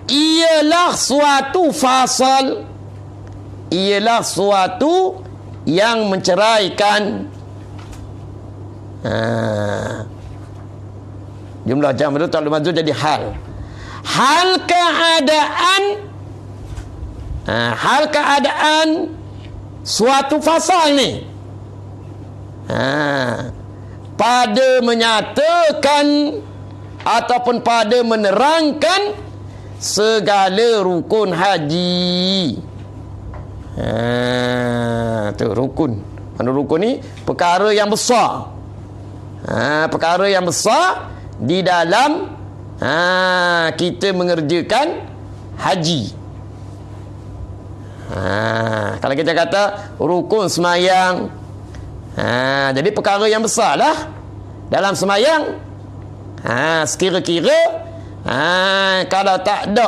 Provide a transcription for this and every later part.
ialah suatu fasal, ialah suatu yang menceraikan. Jumlah jam itu tak mazur jadi hal. Hal keadaan, hal keadaan suatu fasal ni, pada menyatakan ataupun pada menerangkan segala rukun haji. Tu rukun. Mana rukun ni? Perkara yang besar. Perkara yang besar di dalam kita mengerjakan haji. Kalau kita kata rukun semayang, jadi perkara yang besar lah dalam semayang. Sekira-kira kalau tak ada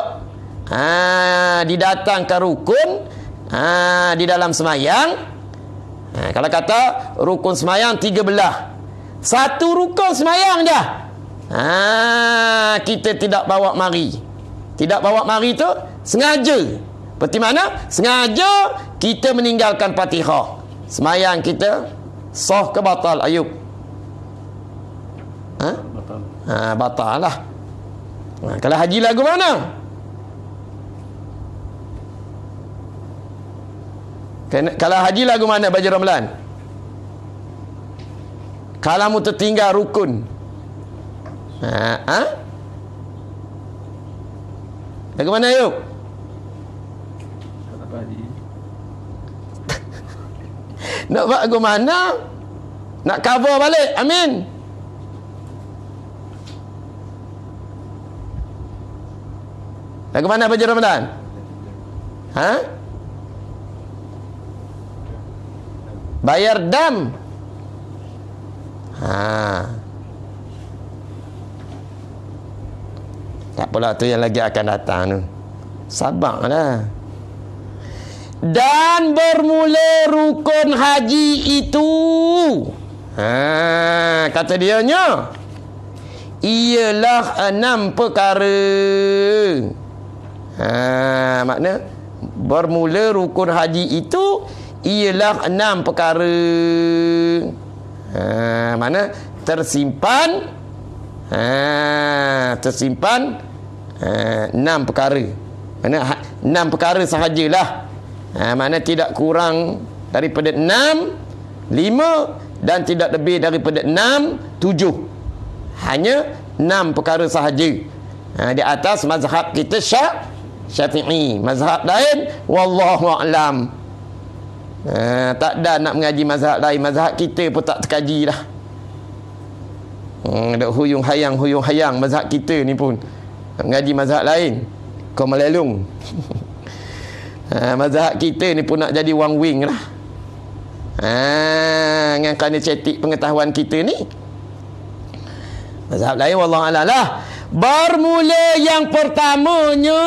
didatangkan rukun di dalam semayang, kalau kata rukun semayang 3 belah, satu rukun semayang dah, kita tidak bawa mari. Tidak bawa mari tu sengaja. Seperti mana? Sengaja kita meninggalkan Fatihah. Semayang kita sah ke batal, Ayub? Batal lah. Kalau haji lagu mana? Kalau haji lagu mana baju Ramalan? Kalau mu tertinggal rukun, lagu mana yuk? Nak buat lagu mana? Nak cover balik? Amin. Lagu mana baju Ramadan? Bayar dam. Tak apalah, tu yang lagi akan datang tu. Sabarlah. Dan bermula rukun haji itu, kata dianya, ialah 6 perkara. Makna bermula rukun haji itu ialah 6 perkara. Mana tersimpan, tersimpan 6 perkara. Mana 6 perkara sahajalah. Mana tidak kurang daripada 6, 5 dan tidak lebih daripada 6, 7. Hanya 6 perkara sahaja. Di atas mazhab kita Syafi'i. Mazhab lain wallahu a'lam. Tak ada nak mengaji mazhab lain. Mazhab kita pun tak terkaji dah. Ada huyung hayang mazhab kita ni pun. Nak mengaji mazhab lain, kau melelung. Mazhab kita ni pun nak jadi wang wing lah. Dengan kerana cetik pengetahuan kita ni. Mazhab lain wallahu a'lam lah. Bermula yang pertamanya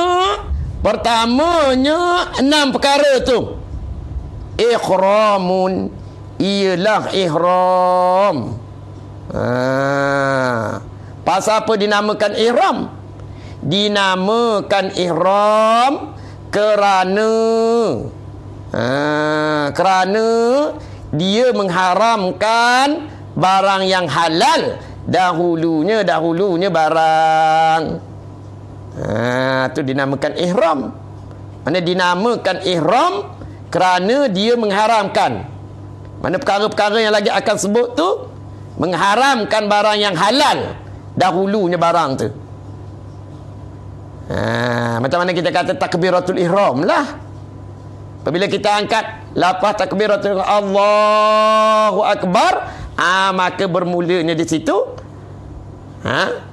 6 perkara tu. Ikhramun, ialah ihram. Pasal apa dinamakan ihram? Dinamakan ihram kerana dia mengharamkan barang yang halal dahulunya barang. Tu dinamakan ihram. Mana dinamakan ihram kerana dia mengharamkan. Mana perkara-perkara yang lagi akan sebut tu mengharamkan barang yang halal dahulunya barang tu. Macam mana kita kata takbiratul ihram lah. Apabila kita angkat lafaz takbiratul ihram, Allahu Akbar, maka bermulanya di situ.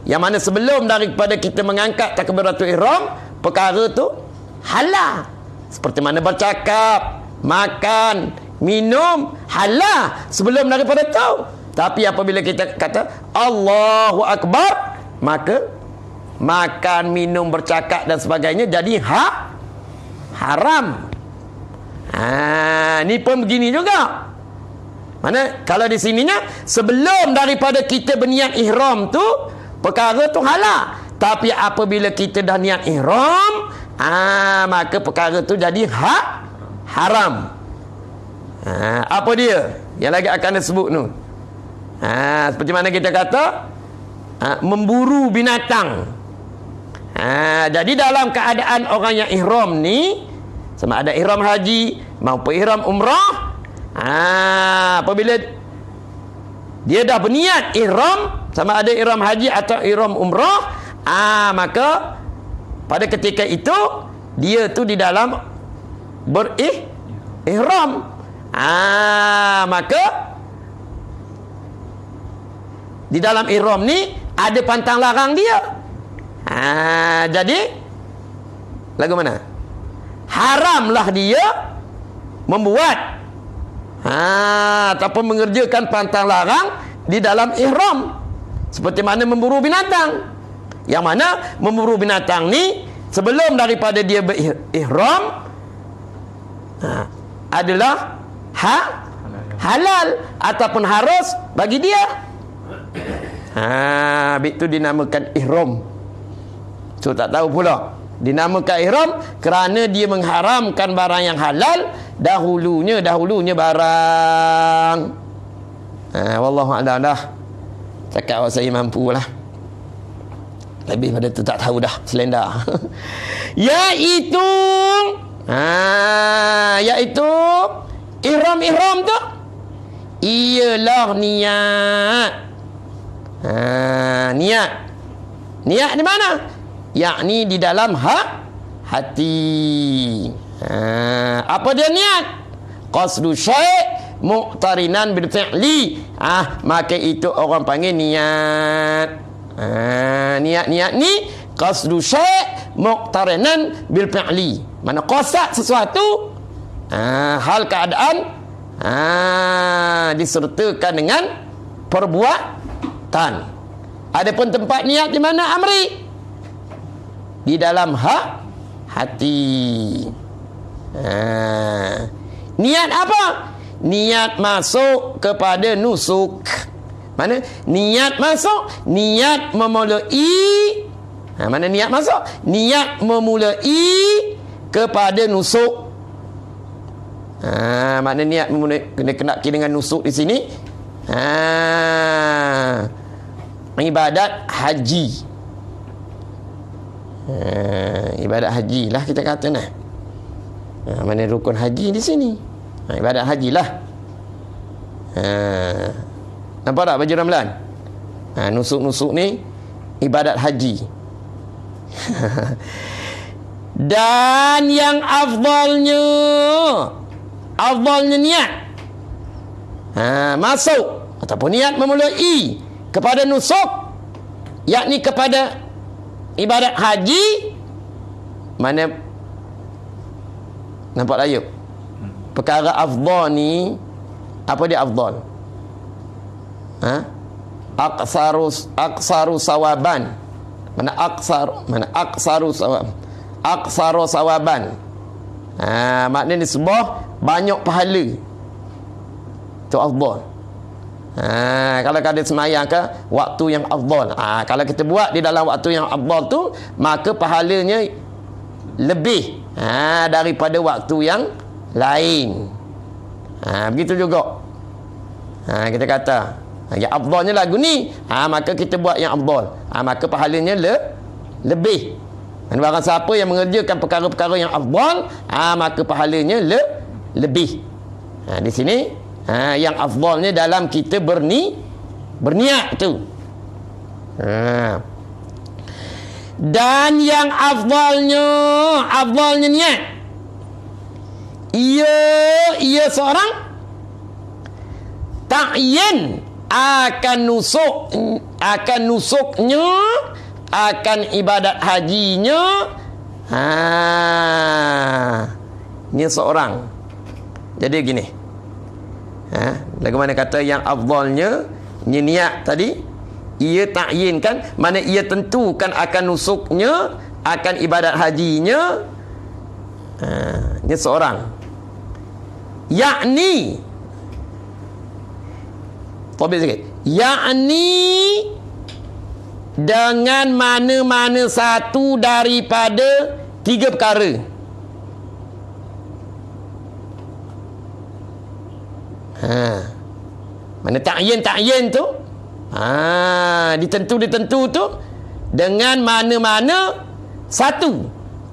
Yang mana sebelum daripada kita mengangkat takbiratul ihram, perkara tu halal. Seperti mana bercakap, makan, minum halal sebelum daripada tu. Tapi apabila kita kata Allahu Akbar, maka makan, minum, bercakap dan sebagainya jadi haram. Ni pun begini juga. Mana kalau di sininya sebelum daripada kita berniat ihram tu perkara tu halal, Tapi apabila kita dah niat ihram, maka perkara tu jadi haram. Apa dia? Yang lagi akan disebut tu. Seperti mana kita kata, memburu binatang. Jadi dalam keadaan orang yang ihram ni, sama ada ihram haji maupun ihram umrah, apabila dia dah berniat ihram, sama ada ihram haji atau ihram umrah, maka pada ketika itu dia tu di dalam ihram. Maka di dalam ihram ni ada pantang larang dia. Jadi lagu mana? Haramlah dia membuat ataupun mengerjakan pantang larang di dalam ihram, seperti mana memburu binatang. Yang mana memburu binatang ni sebelum daripada dia berihram adalah halal ataupun harus bagi dia. Itu dinamakan ihram. So tak tahu pula dinamakan ihram kerana dia mengharamkan barang yang halal dahulunya barang. Wallahu a'lam dah. Cakap awak saya mampu lah. Lebih pada tu tak tahu dah, selenda. Iaitu ihram tu ialah niat. Niat di mana? Yakni di dalam hati. Apa dia niat? Qasdu syai' muqtarinan bil fi'li. Maka itu orang panggil niat. Niat ni qasdu syai' muqtarinan bil fi'li. Mana qasad sesuatu, hal keadaan disertakan dengan perbuatan. Adapun tempat niat di mana, Amri? Di dalam hati. Niat apa? Niat masuk kepada nusuk. Mana? Niat masuk, niat memulai. Mana niat masuk? Niat memulai kepada nusuk. Mana niat memulai, kena dengan nusuk di sini. Ibadat haji. Ibadat haji lah kita kata nah. Mana rukun haji di sini? Ibadat haji lah. Nampak tak baju Ramalan? Nusuk-nusuk ni ibadat haji. Dan yang afdalnya niat masuk ataupun niat memulai kepada nusuk, yakni kepada ibadat haji. Mana nampak tak Ayub? Perkara afdal ni, apa dia afdal? Aksaru sawaban. Mana aksaru sawaban. Maknanya sebuah banyak pahala. Itu afdal. Kalau ada semayang ke waktu yang afdal, kalau kita buat di dalam waktu yang afdal tu, maka pahalanya lebih daripada waktu yang lain. Begitu juga. Kita kata yang afdalnya lagu ni, maka kita buat yang afdal, maka pahalanya lebih. Dan barang siapa yang mengerjakan perkara-perkara yang afdal, maka pahalanya lebih. Di sini yang afdalnya dalam kita berniat tu. Dan yang afdalnya niat, ia seorang ta'yin akan nusuknya, akan ibadat hajinya. Ini seorang. Jadi gini, bagaimana kata yang afdalnya niat tadi, ia ta'yinkan, mana ia tentukan akan nusuknya, akan ibadat hajinya. Ini seorang, yakni tabik sikit, yakni dengan mana-mana satu daripada 3 perkara. Mana ta'yin tu? Ditentu tu dengan mana-mana satu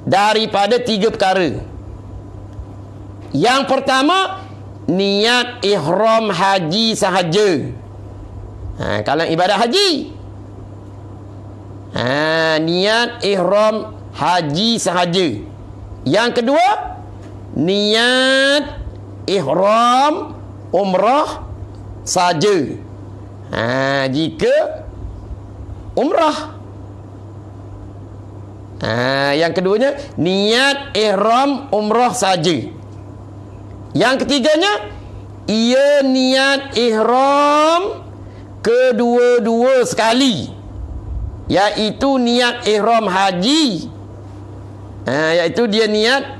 daripada 3 perkara. Yang pertama, niat ihram haji sahaja. Kalau ibadat haji, niat ihram haji sahaja. Yang kedua, niat ihram umrah saja. Jika umrah. Yang keduanya, niat ihram umrah saja. Yang ketiganya, ia niat ihram kedua-dua sekali, iaitu niat ihram haji, iaitu dia niat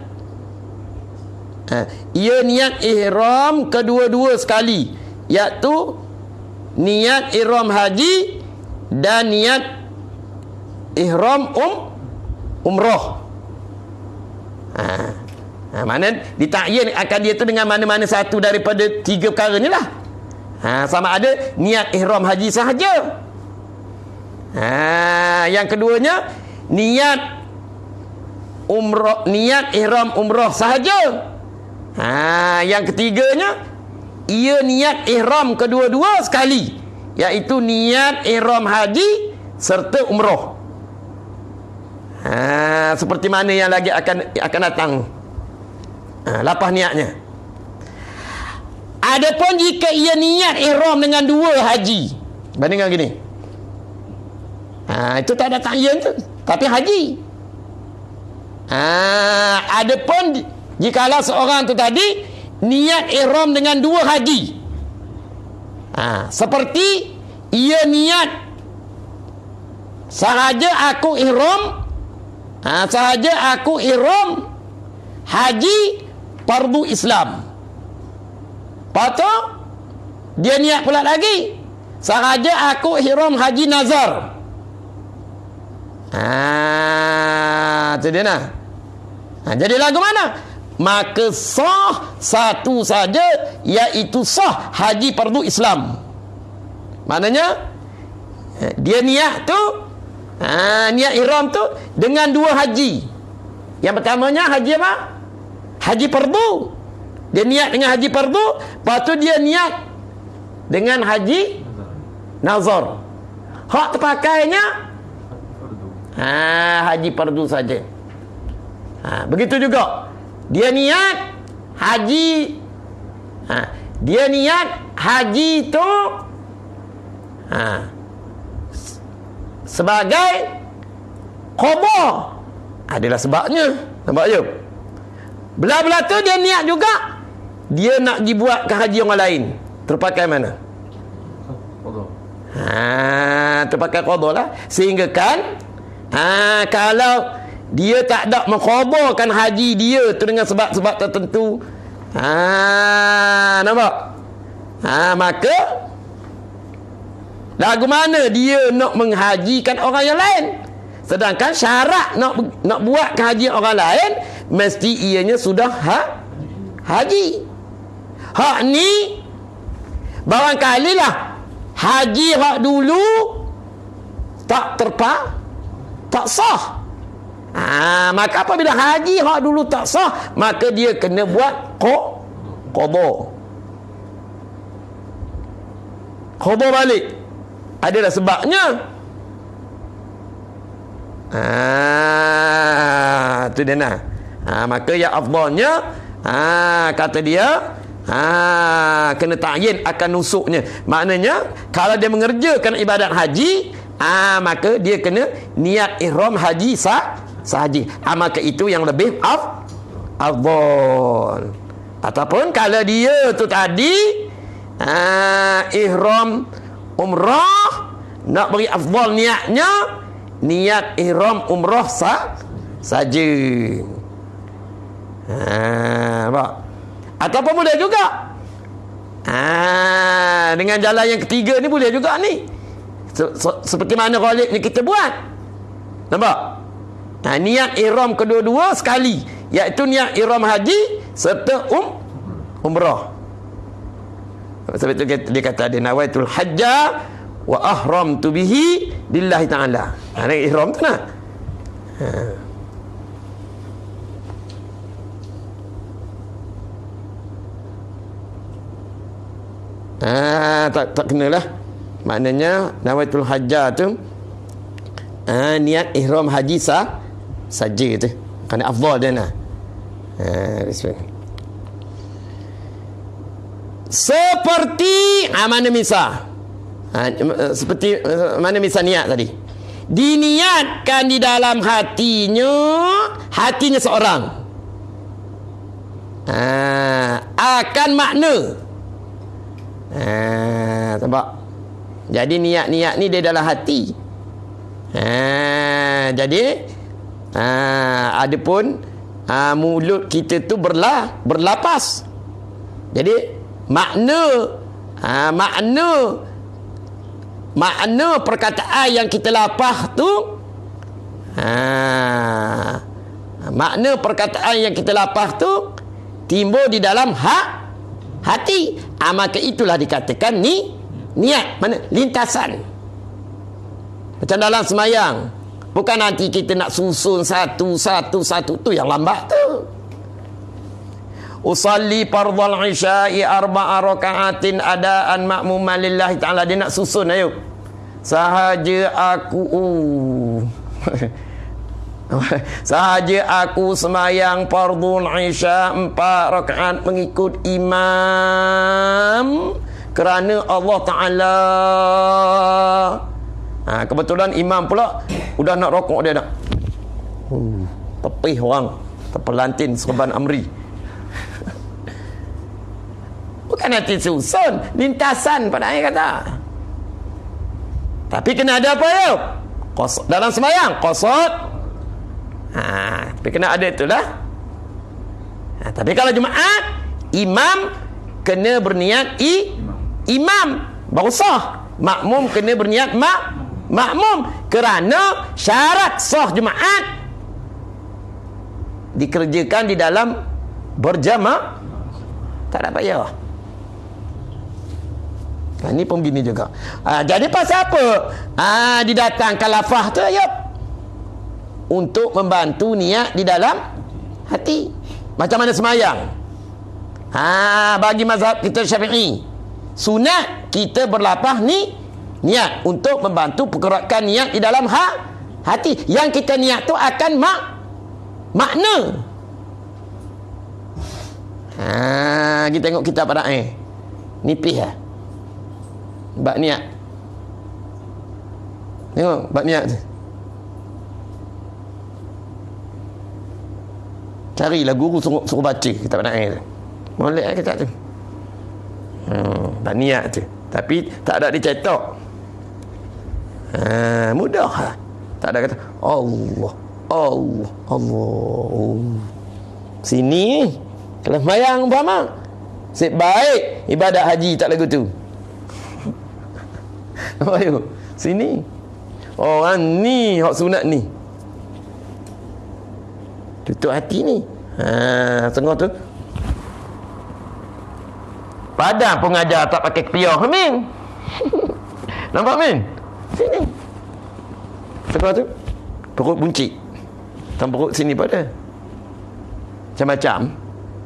ia niat ihram kedua-dua sekali, iaitu niat ihram haji dan niat ihram umrah. Mana ditakyin akan dia tu dengan mana-mana satu daripada 3 perkara ni lah. Sama ada niat ihram haji sahaja. Yang keduanya, niat umrah, niat ihram umrah sahaja. Yang ketiganya, ia niat ihram kedua-dua sekali, iaitu niat ihram haji serta umrah. Seperti mana yang lagi akan datang. Lapah niatnya. Adapun jika ia niat ihram dengan 2 haji, bandingkan gini, itu tak ada ta'yin tu, tapi haji. Adapun jikalau seorang tu tadi niat ihram dengan 2 haji, seperti ia niat sahaja aku ihram haji fardu Islam. Lepas tu dia niat pula lagi, sahaja aku ihram haji nazar. Itu dia nah. Jadi lagu mana? Maka sah satu saja, iaitu sah haji fardu Islam. Maknanya dia niat tu, niat ihram tu dengan 2 haji. Yang pertamanya haji apa? Haji fardu. Dia niat dengan haji fardu, lepas tu dia niat dengan haji nazar. Hak terpakainya haji fardu saja. Begitu juga dia niat haji, dia niat haji tu sebagai qada, adalah sebabnya. Nampak je? Belah-belah tu dia niat juga, dia nak dibuatkan haji orang lain. Terpakai mana? Terpakai qada lah. Sehingga kan kalau dia tak ada mengqadakan haji dia tu dengan sebab-sebab tertentu, nampak? Maka lagu mana dia nak menghajikan orang yang lain, sedangkan syarat nak buat haji orang lain mesti ianya sudah haji. Hak ni barangkali lah haji hak dulu tak sah. Maka apabila haji hak dulu tak sah, maka dia kena buat qada balik. Adalah sebabnya. Tu dia nah. Maka yang afdalnya, kata dia, kena ta'yin akan nusuknya. Maknanya kalau dia mengerjakan ibadat haji, maka dia kena niat ihram haji sahaja. Maka itu yang lebih afdal. Ataupun kalau dia tu tadi ihram umrah, nak beri afdal niatnya, niat ihram umrah saja. Ataupun boleh juga dengan jalan yang ketiga ni, boleh juga ni. Seperti mana Khalid ni kita buat. Nampak? Niat ihram kedua-dua sekali, iaitu niat ihram haji serta umrah. Sebab itu dia kata ada nawaitul hajja wa ahramtu bihi lillahi ta'ala. Ini ihram tu nak. Tak kenalah. Maknanya nawaitul hajjah tu niat ihram haji saja tu. Kerana afdal dia nak. Seperti mana misal? Seperti mana misal niat tadi? Diniatkan di dalam hatinya seorang. Akan makna. Nampak? Jadi niat-niat ni dia dalam hati. Jadi adapun mulut kita tu berlapas. Jadi makna perkataan yang kita lapah tu, makna perkataan yang kita lapah tu timbul di dalam hati. Maka itulah dikatakan niat. Mana? Lintasan. Macam dalam semayang, bukan nanti kita nak susun satu tu yang lambat tu. Usalli fardhal isya'i arba'a raka'atin adaan ma'muman lillahi ta'ala. Dia nak susun, ayo. Sahaja aku semayang fardhul isya' 4 rakaat mengikut imam kerana Allah Ta'ala. Kebetulan imam pula udah nak rokok, dia nak tepih orang, terpelantin serban amri. Bukan nanti susun, lintasan pada ayat kata. Tapi kena ada apa ya? Dalam sembahyang qasad. Tapi kena ada itulah. Tapi kalau Jumaat, imam kena berniat imam baru sah. Makmum kena berniat makmum, kerana syarat sah Jumaat dikerjakan di dalam berjamaah. Tak ada payah. Ini pun begini juga. Jadi pasal apa? Didatangkan lafaz tu ayat untuk membantu niat di dalam hati. Macam mana semayang? Bagi mazhab kita Syafi'i, sunat kita berlafaz niat untuk membantu pergerakan niat di dalam hati. Yang kita niat tu akan makna. Kita tengok kitab pada nipis lah. Bab niat. Tengok bab niat tu. Carilah guru suruh baca kitab naik tu. Molek lah kitab tu. Bab niat tu. Tapi tak ada dicetak. Mudah lah. Tak ada kata Allah. Sini kalau sembahyang umpama baik ibadat haji tak lagu tu. Ayo, sini. Orang ni hak sunat ni. Tutup hati ni. Tengok tu. Padang pengajar tak pakai kepiah, Min. Nampak, Min? Sini. Tengok tu. Perut buncit. Tam perut sini pada. Macam-macam.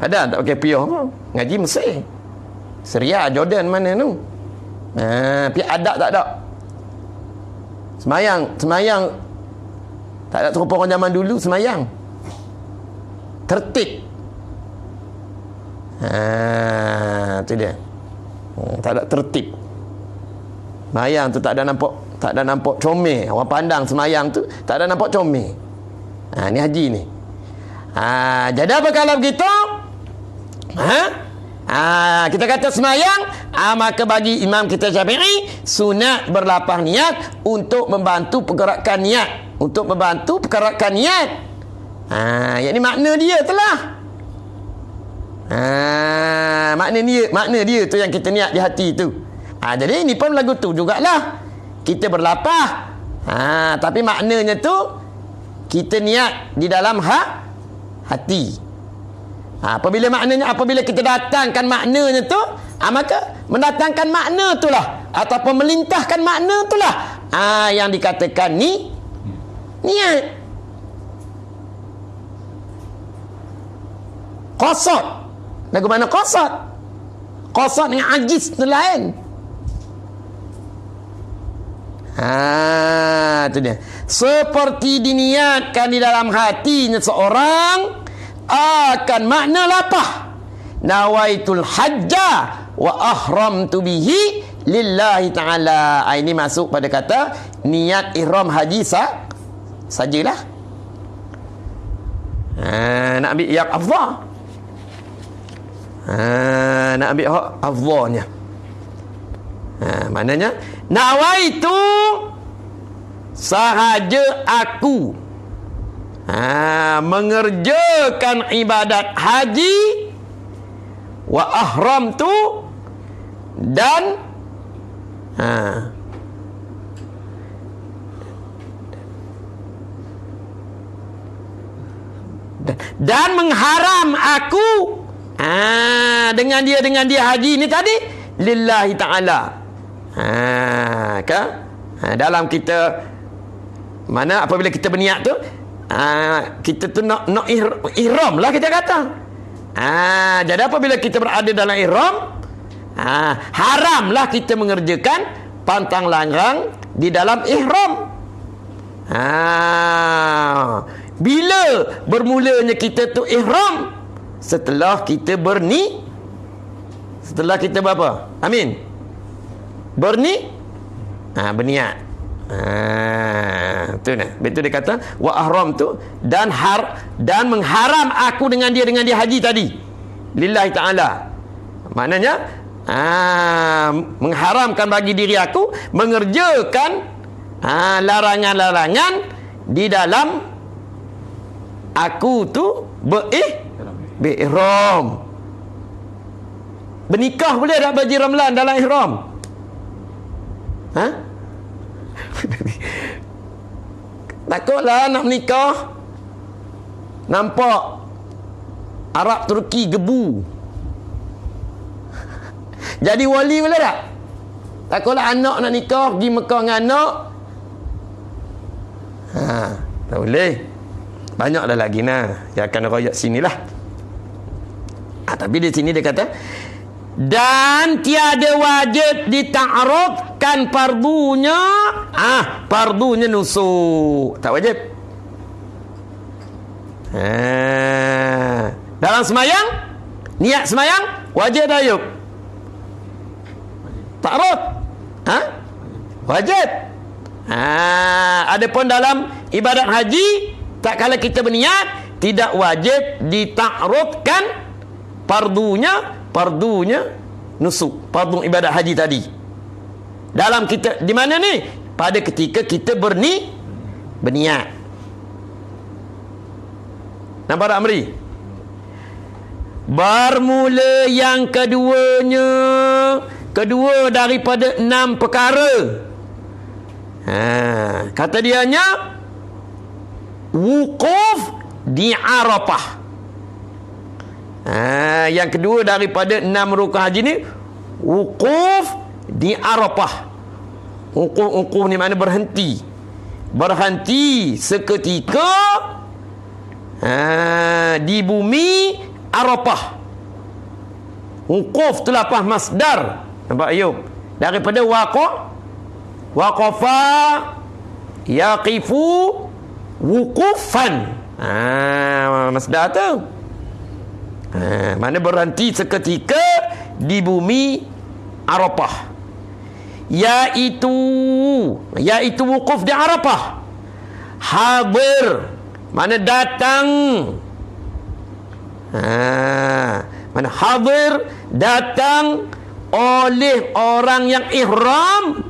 Padang tak pakai kepiah pun. Ngaji Mesir. Syria, Jordan mana tu? Tapi adab tak ada. Semayang tak ada serupa orang zaman dulu semayang. Tertib. Tu dia. Tak ada tertib. Semayang tu tak ada nampak comel. Orang pandang semayang tu tak ada nampak comel. Ni haji ni. Jadi apa kalau begitu? Kita kata semayang, maka bagi imam kita Syafi'i, sunat berlapang niat untuk membantu pergerakan niat. Untuk membantu pergerakan niat. Yang ni makna dia telah. Makna dia tu yang kita niat di hati tu. Jadi ini pun lagu tu jugalah. kita berlapah. Tapi maknanya tu kita niat di dalam hati. Apabila kita datangkan maknanya tu, maka mendatangkan makna itulah ataupun melintahkan makna itulah yang dikatakan niat. Qasad. Lagu mana qasad? Qasad dengan ajiz tu lain. Itu dia. Seperti diniatkan di dalam hatinya seorang akan makna lapah. Nawaitul hajja wa ahramtu bihi lillahi ta'ala. Ini masuk pada kata niat ihram haji sajalah. Nak ambil yang afdal. Nak ambil hak afdalnya. Maknanya nawaitu sahaja aku mengerjakan ibadat haji wa ahram tu dan mengharam aku dengan dia haji ni tadi lillahi ta'ala. Dalam kita mana apabila kita berniat tu kita tu nak ihram lah kita kata. Jadi apabila kita berada dalam ihram, haramlah kita mengerjakan pantang larang di dalam ihram. Bila bermulanya kita tu ihram? Setelah kita setelah kita berapa? Amin. Berniat. Tu nah. Betul dia kata wa ahram tu dan mengharam aku dengan dia haji tadi. Lillahi ta'ala. Maknanya mengharamkan bagi diri aku mengerjakan larangan-larangan di dalam aku tu berihram. Bernikah boleh tak bagi Ramlan dalam ihram? Takutlah nak menikah nampak Arab Turki gebu. Jadi wali boleh tak? Takutlah anak nak nikah pergi Mekah dengan anak. Tak boleh. Banyak dah lagi yang akan royak sinilah. Tapi di sini dia kata dan tiada wajib dita'arudkan pardunya pardunya nusuk. Tak wajib. Dalam semayang, niat semayang wajib tak Ayub? Ta'arud wajib. Adapun dalam ibadat haji, tak kala kita berniat tidak wajib dita'arudkan pardunya nusuk, pardu ibadat haji tadi. Dalam kita di mana ni? Pada ketika kita berniat. Nampak tak Amri? Bermula yang kedua daripada 6 perkara. Kata dianya wukuf di Arafah. Yang kedua daripada 6 rukun haji ni wukuf di Arafah. Wukuf ni makna berhenti seketika di bumi Arafah. Wukuf tu lapah masdar. Nampak Ayub? Daripada waqafa yaqifu wukufan. Masdar tu mana berhenti seketika di bumi Arafah, iaitu wukuf di Arafah. Hadir mana datang, mana hadir datang oleh orang yang ihram.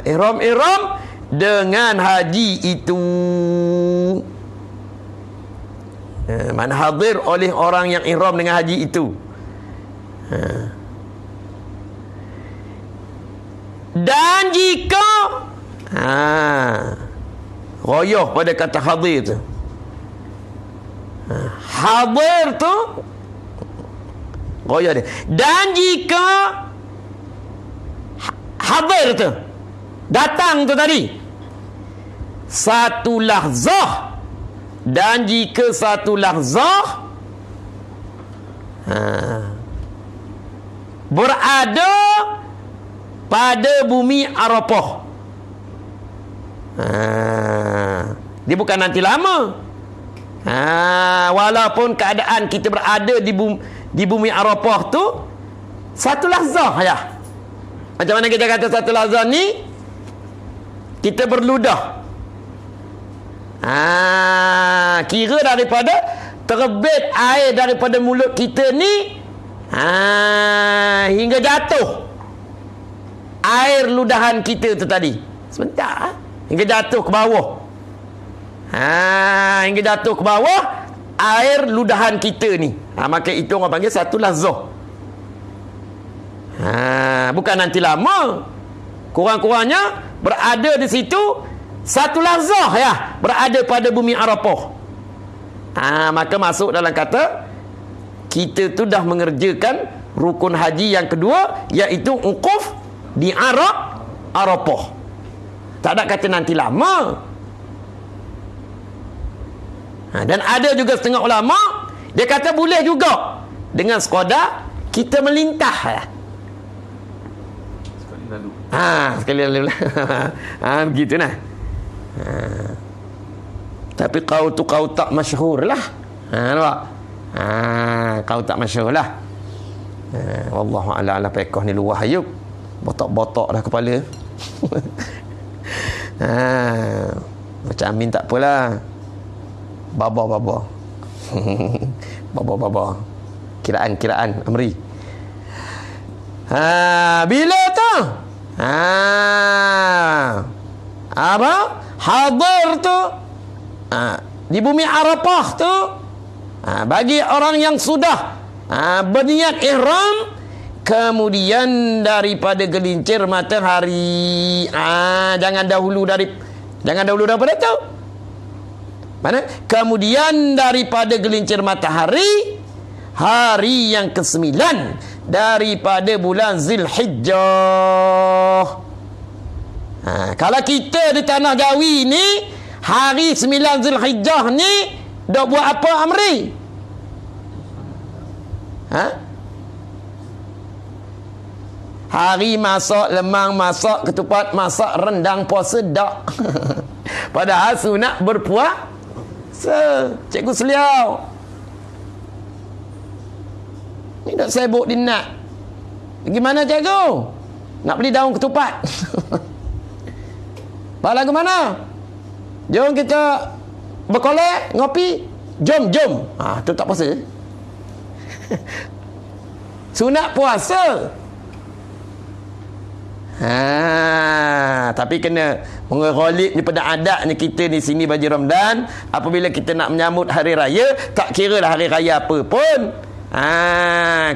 Ihram dengan haji itu. Mana hadir oleh orang yang ihram dengan haji itu. Dan jika royoh pada kata hadir tu. Hadir tu royoh dia. Dan jika hadir tu datang tu tadi satu lahzah, dan jika satu lahzah berada pada bumi Arafah, dia bukan nanti lama. Walaupun keadaan kita berada di bumi Arafah tu satu lahzah ya. Macam mana kita kata satu lahzah ni? Kita berludah. Kira daripada terbit air daripada mulut kita ni hingga jatuh air ludahan kita tu tadi. Sebentar hingga jatuh ke bawah. Hingga jatuh ke bawah air ludahan kita ni. Maka itu orang panggil satu lahzah. Bukan nanti lama. Kurang-kurangnya berada di situ satu lahzah ya, berada pada bumi Arafah. Maka masuk dalam kata kita tu dah mengerjakan rukun haji yang kedua, iaitu wukuf di Arafah. Tak ada kata nanti lama. Dan ada juga setengah ulama dia kata boleh juga dengan sekadar kita melintah ya. Sekali lalu. Begitu nah. Tapi kau tak masyhur lah. Nampak? Kau tak masyhur lah. Wallahu a'lam. Pekoh ni luah ayub. Botak-botak dah kepala. Macam Amin tak apalah. Baba. Baba. Kiraan Amri. Bila tu? Apa? Hadir tu di bumi Arafah tu bagi orang yang sudah berniat ihram, kemudian daripada gelincir matahari, jangan dahulu daripada tu. Mana? Kemudian daripada gelincir matahari hari yang ke-9 daripada bulan Zulhijjah. Kalau kita di tanah Jawi ni hari 9 Zulhijjah ni dak buat apa Amri? Hari masak lemang, masak ketupat, masak rendang, puasa dak. Padahal sunat berpuasa. Cikgu Seliau ni dak sibuk di nak. Gimana cikgu? Nak beli daun ketupat. Lagu mana? Jom kita berkolek, ngopi. Jom. Tu tak puasa. Sunat puasa. Tapi kena mengerolik daripada adatnya kita di sini baju Ramadan. Apabila kita nak menyambut hari raya, tak kira lah hari raya apa pun,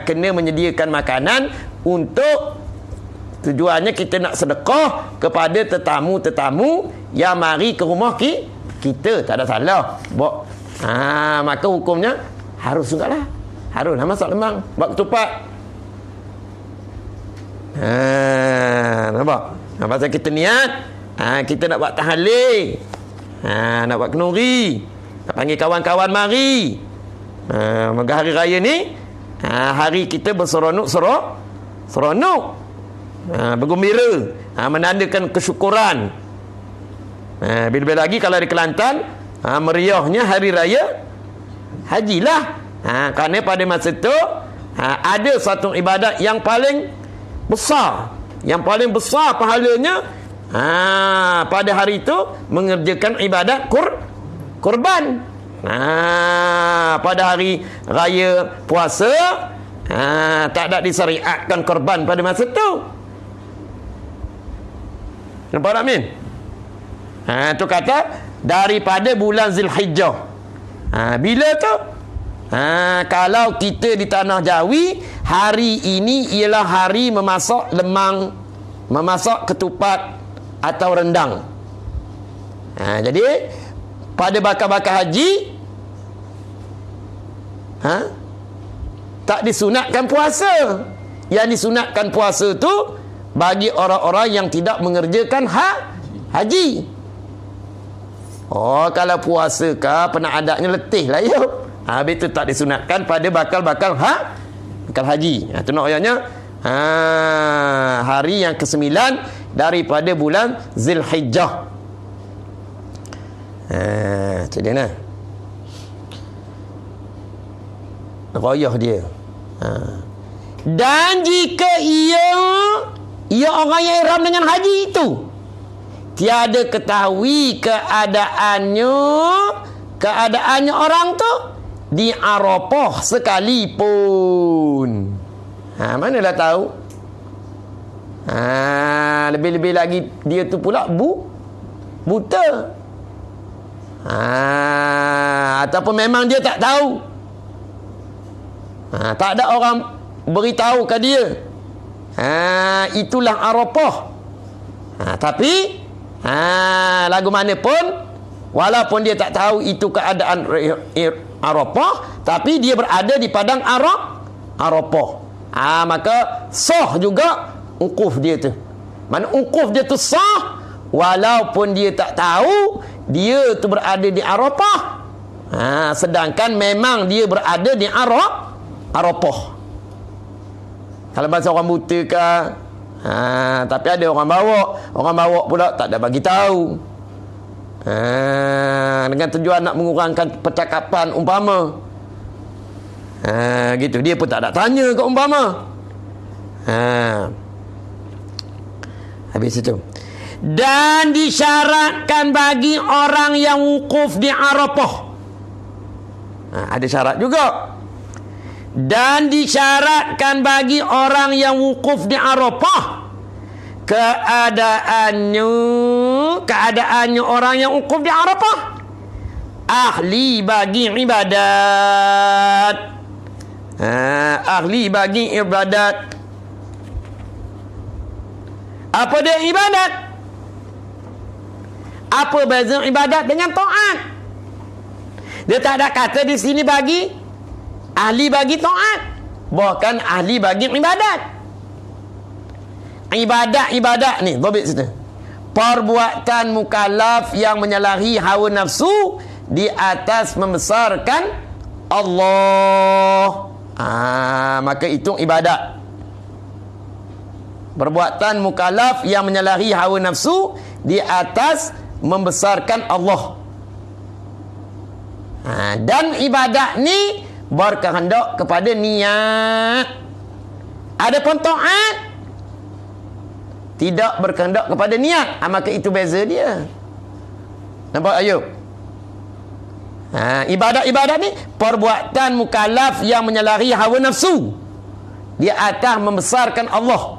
kena menyediakan makanan untuk tujuannya kita nak sedekah kepada tetamu-tetamu yang mari ke rumah kita. Tak ada salah. Maka hukumnya harus jugalah. Haruslah masak lemang, buat ketupat. Nampak? Pasal kita niat, kita nak buat tahlil, nak buat kenuri, nak panggil kawan-kawan mari. Moga hari raya ni hari kita berseronok, bergembira, menandakan kesyukuran. Bila-bila lagi kalau di Kelantan, meriahnya hari raya haji lah. Kerana pada masa tu ada satu ibadat yang paling besar, pahalanya pada hari itu mengerjakan ibadat kurban. Pada hari raya puasa tak ada disyariatkan kurban pada masa tu. Nampak tak Min? Tu kata daripada bulan Zulhijjah. Bila tu? Kalau kita di tanah Jawi, hari ini ialah hari memasak lemang. memasak ketupat atau rendang. Jadi pada bakal-bakal haji tak disunatkan puasa. Yang disunatkan puasa tu bagi orang-orang yang tidak mengerjakan haji. Oh, kalau puasa kah pernah adanya letih lah ya. Habis tu tak disunatkan pada bakal-bakal bakal haji. Itu nak ayatnya hari yang ke-9 daripada bulan Zulhijjah. Itu dia nah. Royah dia. Dan jika ia orang yang ihram dengan haji itu tiada ketahui keadaannya orang tu di Arafah sekalipun. Manalah tahu. Lebih-lebih lagi dia tu pula buta. Ataupun memang dia tak tahu. Tak ada orang beritahu ke dia. Itulah Arafah. Tapi lagu mana pun, walaupun dia tak tahu itu keadaan Arafah, tapi dia berada di padang Arafah. Maka sah juga ukuf dia tu. Mana ukuf dia tu sah walaupun dia tak tahu dia tu berada di Arafah. Sedangkan memang dia berada di Arafah. Kalau bahasa orang buta ke, tapi ada orang bawa pula tak ada bagi tahu. Dengan tujuan nak mengurangkan percakapan umpama. Gitu, dia pun tak ada tanya ke umpama. Habis itu. Dan disyaratkan bagi orang yang wukuf di Arafah. Ada syarat juga. Dan disyaratkan bagi orang yang wukuf di Arafah keadaannya orang yang wukuf di Arafah ahli bagi ibadat. Ahli bagi ibadat. Apa dia ibadat? Apa beza ibadat dengan taat? Dia tak ada kata di sini bagi ahli bagi taat, bahkan ahli bagi ibadat. Ibadat ni dhabit situ. Perbuatan mukallaf yang menyalahi hawa nafsu di atas membesarkan Allah. Maka itu ibadat. Perbuatan mukallaf yang menyalahi hawa nafsu di atas membesarkan Allah. Dan ibadat ni berkehendak kepada niat. Adapun taat tidak berkehendak kepada niat. Maka itu beza dia. Nampak Ayub? Ibadat ni perbuatan mukallaf yang menyalahi hawa nafsu di atas membesarkan Allah.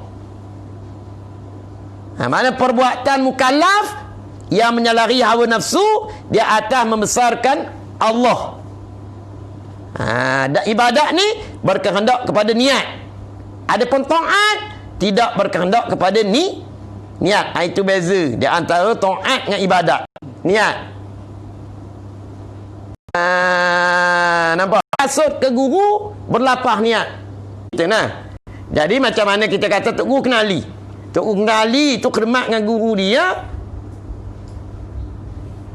Mana perbuatan mukallaf yang menyalahi hawa nafsu di atas membesarkan Allah. Dan ibadat ni berkehendak kepada niat. Adapun taat tidak berkehendak kepada niat. Itu beza di antara taat dengan ibadat. Niat. Nampak? Kasut ke guru berlapah niat. Jadi macam mana kita kata Tok Guru kenali. Tok Guru kenali tu khidmat dengan guru dia,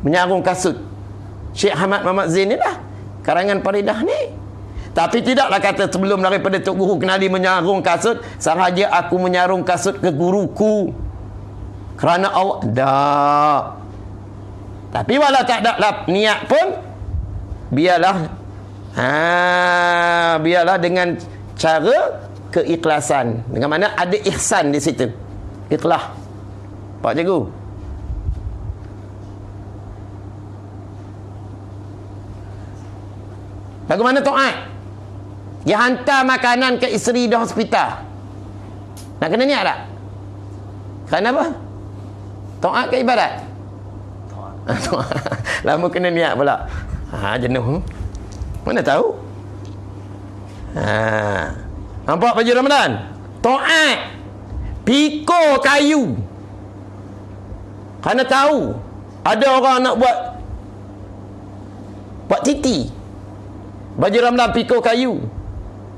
menyarung kasut. Syekh Ahmad Muhammad Zain ni lah karangan Faridah ni. Tapi tidaklah kata sebelum daripada Tok Guru kenali menyarung kasut, sahaja aku menyarung kasut ke guruku kerana Allah. Tak. Tapi walau tak ada niat pun, biarlah dengan cara keikhlasan. Dengan mana ada ihsan di situ. Ikhlas. Pak Cikgu. Bagaimana taat? Dia hantar makanan ke isteri di hospital. Nak kena niat tak? Kenapa? Taat ke ibadat? Taat. Lama kena niat pula. Jenuh. Mana tahu? Nampak baju Ramadan? Taat. pikul kayu. Kerana tahu ada orang nak buat titi. Baju Ramadan pikul kayu.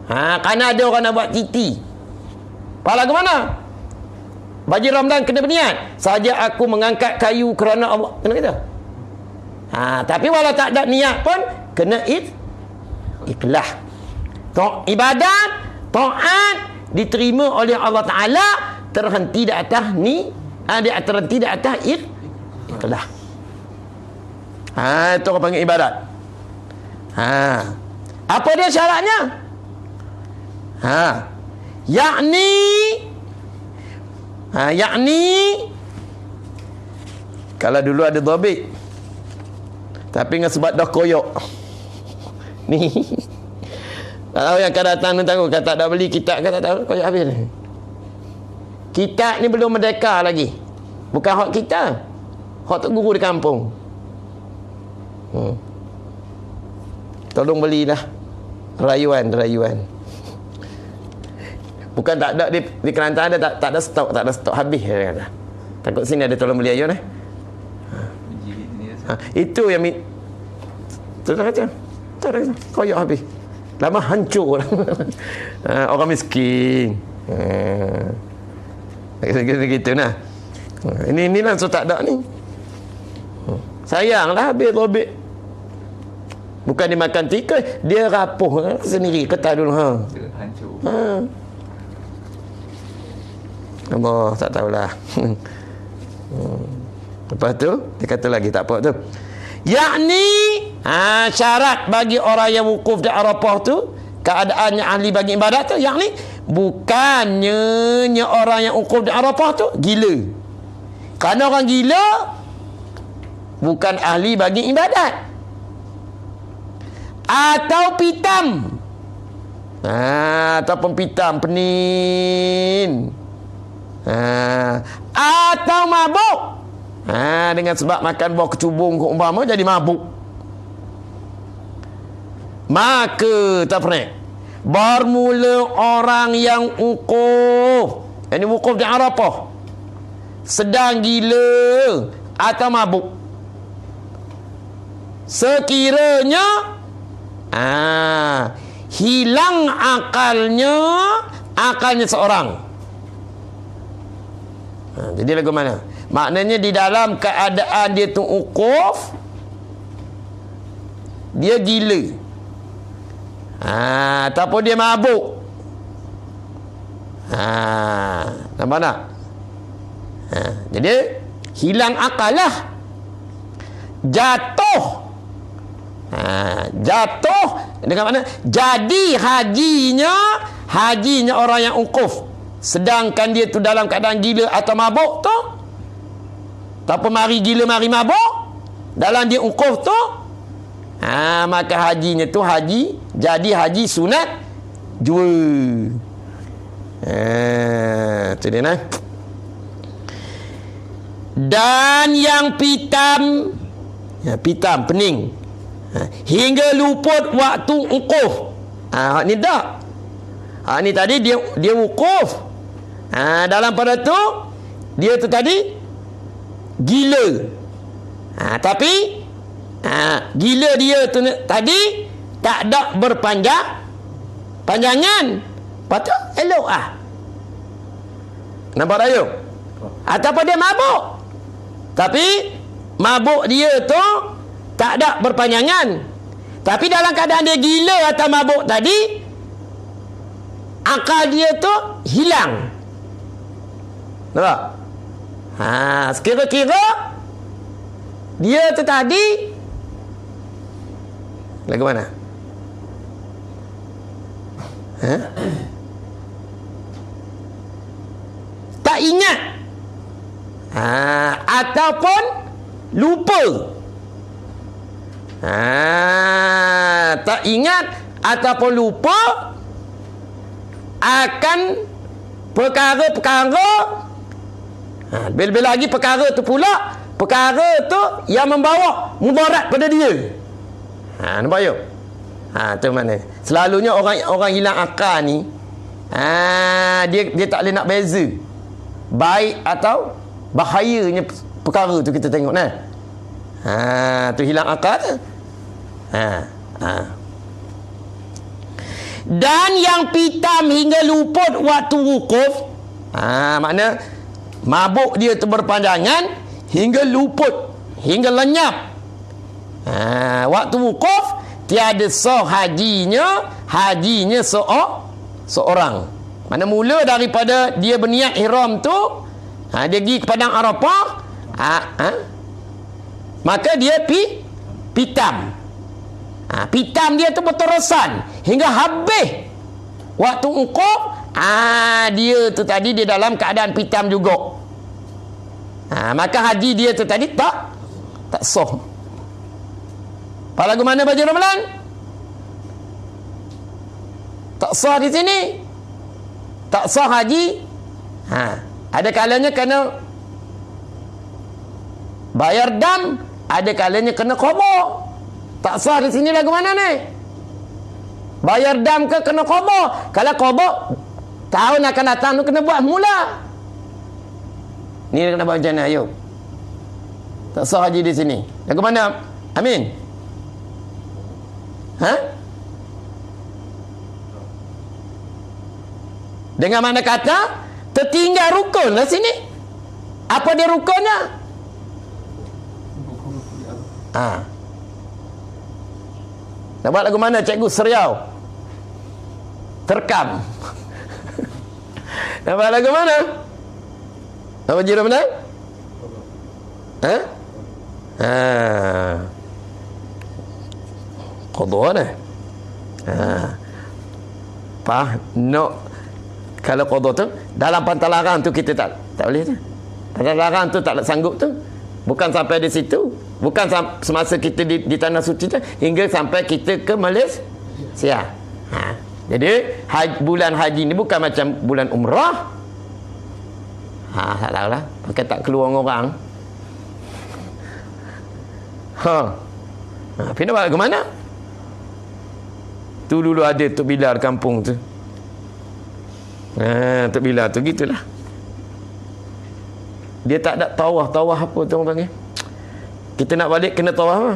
Kerana ada orang nak buat titi. Pahala ke mana? Baju Ramadan kena berniat. Saja aku mengangkat kayu kerana Allah. Kena kata. Tapi walau tak ada niat pun kena ikhlas. Ibadat, taat diterima oleh Allah Ta'ala, terhenti di atas terhenti di atas ikhlas. Itu orang panggil ibadat. Apa dia syaratnya? Yakni kalau dulu ada dhabit, tapi dengan sebab dah koyok ni. Kalau yang akan datang ni tahu kata tak beli kitab, kata tahu koyok habis ni. Kitab ni belum merdeka lagi. Bukan hak kita, hak tok guru di kampung. Tolong belilah rayuan. Bukan tak ada di Kelantan ada tak ada stok habis dia kata. Takut sini ada tolong beli ayun itu yang tu dah kata. Tak ada koyok habis. Lama hancur orang miskin. Gitu nah. Ini langsung tak ada ni. Sayanglah habis robek. Bukan dimakan tikus, dia rapuh sendiri ketah dulu hancur. Allah tak tahulah. Lepas tu dia kata lagi tak apa tu. Yakni syarat bagi orang yang wukuf di Arafah tu, keadaannya ahli bagi ibadat tu, yakni bukannya orang yang wukuf di Arafah tu gila. Kerana orang gila bukan ahli bagi ibadat. Atau pitam. Ataupun pitam penin. Atau mabuk. Dengan sebab makan buah kecubung umpama jadi mabuk. Maka tak pernah bermula orang yang wukuf, ini wukuf di Arafah, sedang gila atau mabuk, sekiranya hilang akalnya seorang. Jadi lagu mana? Maknanya di dalam keadaan dia tu wukuf, dia gila, ataupun dia mabuk. Nampak tak? Jadi hilang akal lah, jatuh dengan mana? Jadi hajinya orang yang wukuf, sedangkan dia tu dalam keadaan gila atau mabuk tu, tak apa mari gila mari mabuk dalam dia wukuf tu, maka hajinya tu jadi haji sunat dua. Tu dia nah. Dan yang pitam pening hingga luput waktu wukuf. Ni dah. Ni tadi dia wukuf. Dalam pada tu dia tu tadi gila. Tapi gila dia tu tadi tak ada panjangan. Patut elok nampak tak you? Ataupun dia mabuk, tapi mabuk dia tu tak ada berpanjangan, tapi dalam keadaan dia gila atau mabuk tadi, akal dia tu hilang. Nampak? Sekira-kira dia tu tadi lagu mana? Tak ingat, ataupun lupa. Tak ingat ataupun lupa akan perkara-perkara. Lebih-lebih lagi perkara tu pula, perkara tu yang membawa mudarat pada dia. Nampak yuk? Tu mana? Selalunya orang hilang akal ni, dia tak boleh nak beza baik atau bahayanya perkara tu kita tengok nah. Tu hilang akal tu. Dan yang pitam hingga luput waktu wukuf, makna mabuk dia tu berpanjangan hingga luput, hingga lenyap. Waktu wukuf tiada sah hajinya seorang. Mana mula daripada dia berniat ihram tu, dia pergi ke padang Arafah, maka dia pitam. Pitam dia tu berterusan hingga habis waktu wukuf. Dia tu tadi dia dalam keadaan pitam juga. Maka haji dia tu tadi tak sah. Lagu mana baju Ramadan? Tak sah di sini. Tak sah haji. Ada kalanya kena bayar dam, ada kalanya kena qada. Tak sah di sini lagu mana ni? Bayar dam ke kena qada? Kalau qada, tahun akan datang tu kena buat mula. Ni kena buat macam mana? Ayo. Tak sah haji di sini. Lagu mana? Amin. Dengan mana kata tertinggal rukun lah sini. Apa dia rukunnya? Nak buat lagu mana cikgu Seriau? Terkam. Nak buat lagu mana? Apa Haji Ramadan? Qadha dah. Kalau qadha tu dalam pantalarang tu kita tak boleh tu. Pantalarang tu tak sanggup tu. Bukan sampai di situ. Bukan semasa kita di tanah suci tu, hingga sampai kita ke Malaysia. Jadi bulan haji ni bukan macam bulan umrah. Tak tahulah. Pakai tak keluar orang. Tapi nak buat ke mana? Tu dulu ada Tok Bilal kampung tu. Tok Bilal tu gitulah. Dia tak ada tawaf apa tu orang panggil. Kita nak balik kena tawaf apa?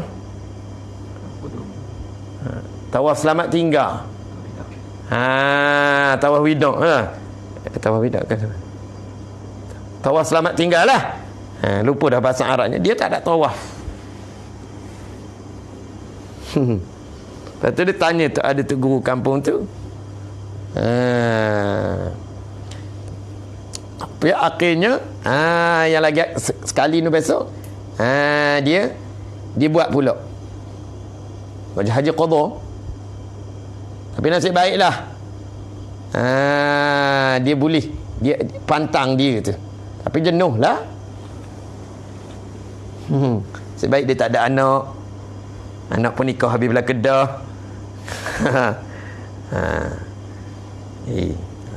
Tawaf selamat tinggal. Tawaf widak. Tawaf widak kan. Tawaf selamat tinggal lah. Lupa dah bahasa Arabnya. Dia tak ada tawaf. Lepas tu dia tanya tu, ada tu guru kampung tu. Tapi akhirnya yang lagi sekali ni besok, dia buat pula haji qadha. Tapi nasib baiklah, dia boleh, dia pantang dia tu, tapi jenuh lah. Nasib baik dia tak ada anak pun nikah habis belah Kedah.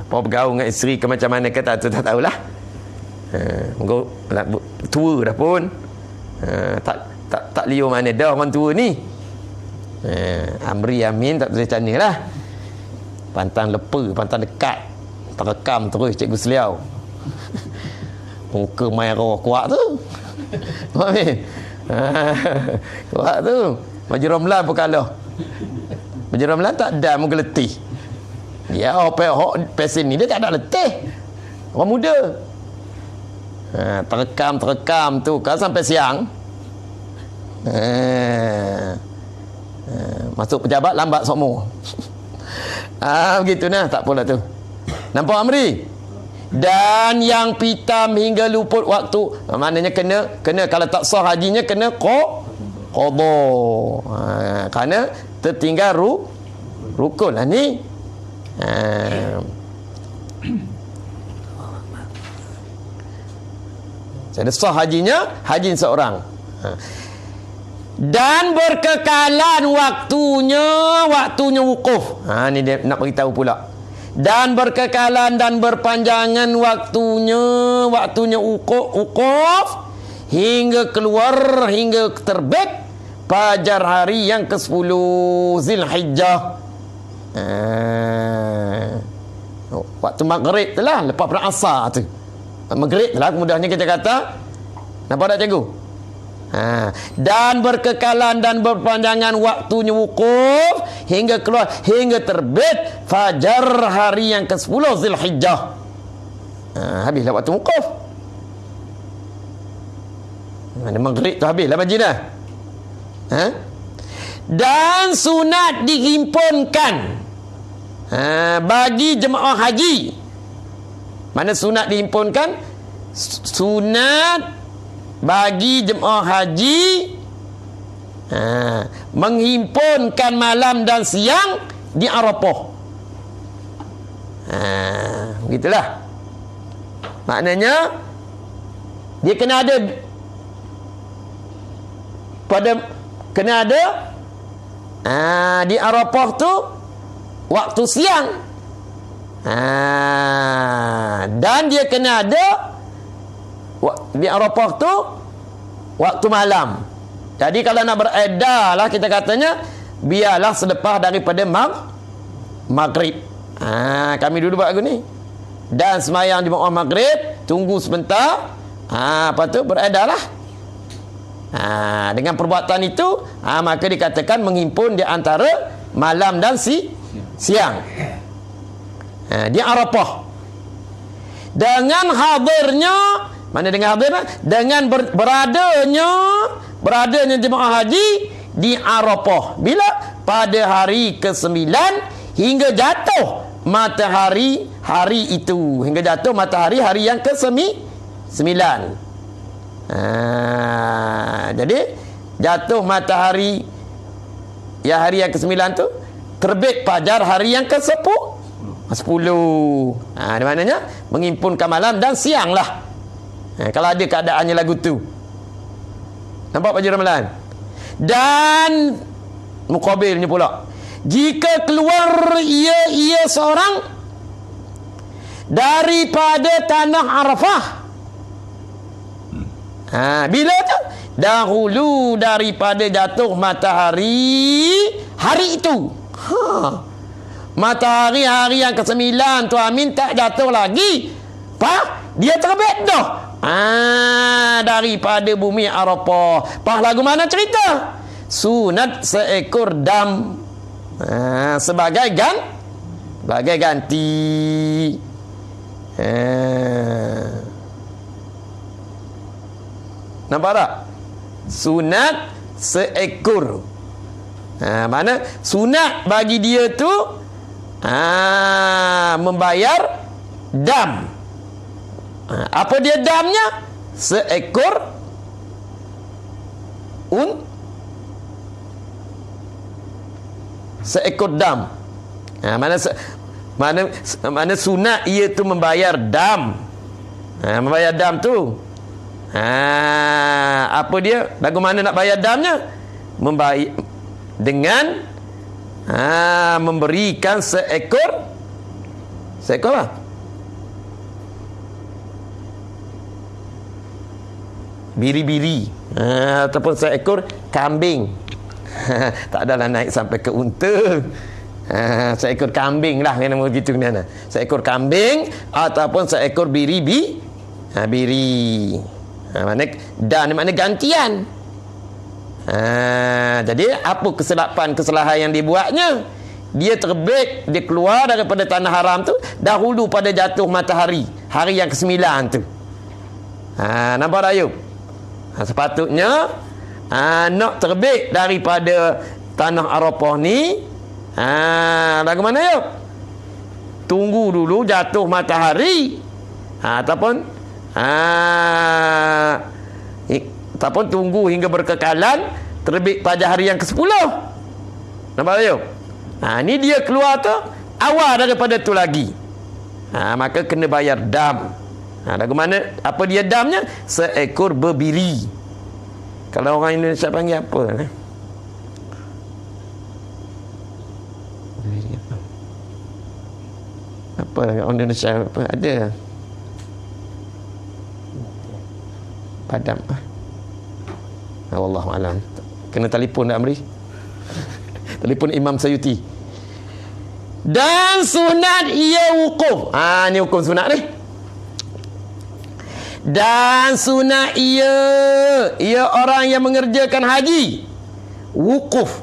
Apa bergaul dengan isteri ke macam mana ke tak tahulah. Tua dah pun. Tak liur mana dah orang tua ni. Amri Amin tak boleh tanya lah. Pantang lepa, pantang dekat, terekam terus cikgu Seliau. Muka merah kuat tu. Amin. Kuat tu. Maju Ramlan pun kalah. Maju Ramlan tak ada muka letih. Dia pesen ni dia tak ada letih. Orang muda. Terekam tu kalau sampai siang. Masuk pejabat lambat semua. Begitu nah, tak apalah tu. Nampak Amri? Dan yang pitam hingga luput waktu, maknanya kena kalau tak sah hajinya kena qadha. Kerana tertinggal rukun lah ni. Jadi sah hajinya haji seorang. Dan berkekalan waktunya wukuf. Ni dia nak beritahu pula. Dan berkekalan dan berpanjangan waktunya wukuf hingga keluar, hingga terbit fajar hari yang ke-10 Zulhijjah. Waktu maghrib tu lah, lepas perang asar tu. Maghrib lah mudahnya kita kata. Nampak tak cikgu? Dan berkekalan dan berpanjangan waktunya wukuf hingga keluar, hingga terbit fajar hari yang ke-10 Zulhijjah. Habislah waktu wukuf. Mana maghrib tu habislah majlis dah. Dan sunat dihimpunkan bagi jemaah haji. Mana sunat dihimpunkan? Sunat bagi jemaah haji menghimpunkan malam dan siang di Arafah. Begitulah. Maknanya dia kena ada di Arafah tu waktu siang. Dan dia kena ada di Arafah tu waktu malam. Jadi kalau nak beredar lah kita katanya, biarlah selepas daripada maghrib. Kami dulu buat lagu ni. Dan semayang di bawah maghrib, tunggu sebentar. Lepas tu beredar lah. Dengan perbuatan itu maka dikatakan menghimpun di antara malam dan siang. Di Arafah. Dengan hadirnya, mana dengan hadirnya? Dengan beradanya jemaah haji di Arafah. Bila? Pada hari ke-9 hingga jatuh matahari hari itu. Hingga jatuh matahari hari yang ke-9. Jadi jatuh matahari ya hari yang ke-9 tu, terbit fajar hari yang ke-10. Di mananya menghimpunkan malam dan siang lah. Kalau ada keadaannya lagu tu. Nampak Pak Haji Ramalan? Dan mukabilnya pula, jika keluar ia seorang daripada tanah Arafah, bila tu? Dahulu daripada jatuh matahari hari itu. Matahari hari yang ke-9 tu Amin tak jatuh lagi. Dia terbit dah. Daripada bumi Arafah. Lagu mana cerita? Sunat seekor dam sebagai ganti. Nampak tak? Sunat seekor. Mana sunat bagi dia tu membayar dam. Apa dia damnya? Seekor seekor dam. Mana sunat ia tu membayar dam. Membayar dam tu. Apa dia? Lagu mana nak bayar damnya? Membayar dengan memberikan seekor apa? Biri-biri, ataupun seekor kambing. Tak adalah naik sampai ke unta. Seekor kambing lah, kena begitu kena. Seekor kambing ataupun seekor biri. Mana gantian. Jadi apa kesalahan yang dibuatnya? Dia terbit, dia keluar daripada tanah haram tu dahulu pada jatuh matahari hari yang ke-9 tu. Nampak tak Ayub? Sepatutnya nak terbit daripada tanah Arafah ni, lagu mana Ayub? Tunggu dulu jatuh matahari, ataupun tunggu hingga berkekalan terbit pada hari yang ke-10. Nampak Ayub? Ni dia keluar tu awal daripada tu lagi. Maka kena bayar dam. Lagu mana? Apa dia damnya? Seekor berbiri. Kalau orang Indonesia panggil apa? Apa orang Indonesia apa? Ada padam. Wallahualam. Kena telefon dah Amri. Telefon Imam Sayuti. Dan sunat ia wukuf. Ni hukum sunat ni. Dan sunat ia orang yang mengerjakan haji wukuf.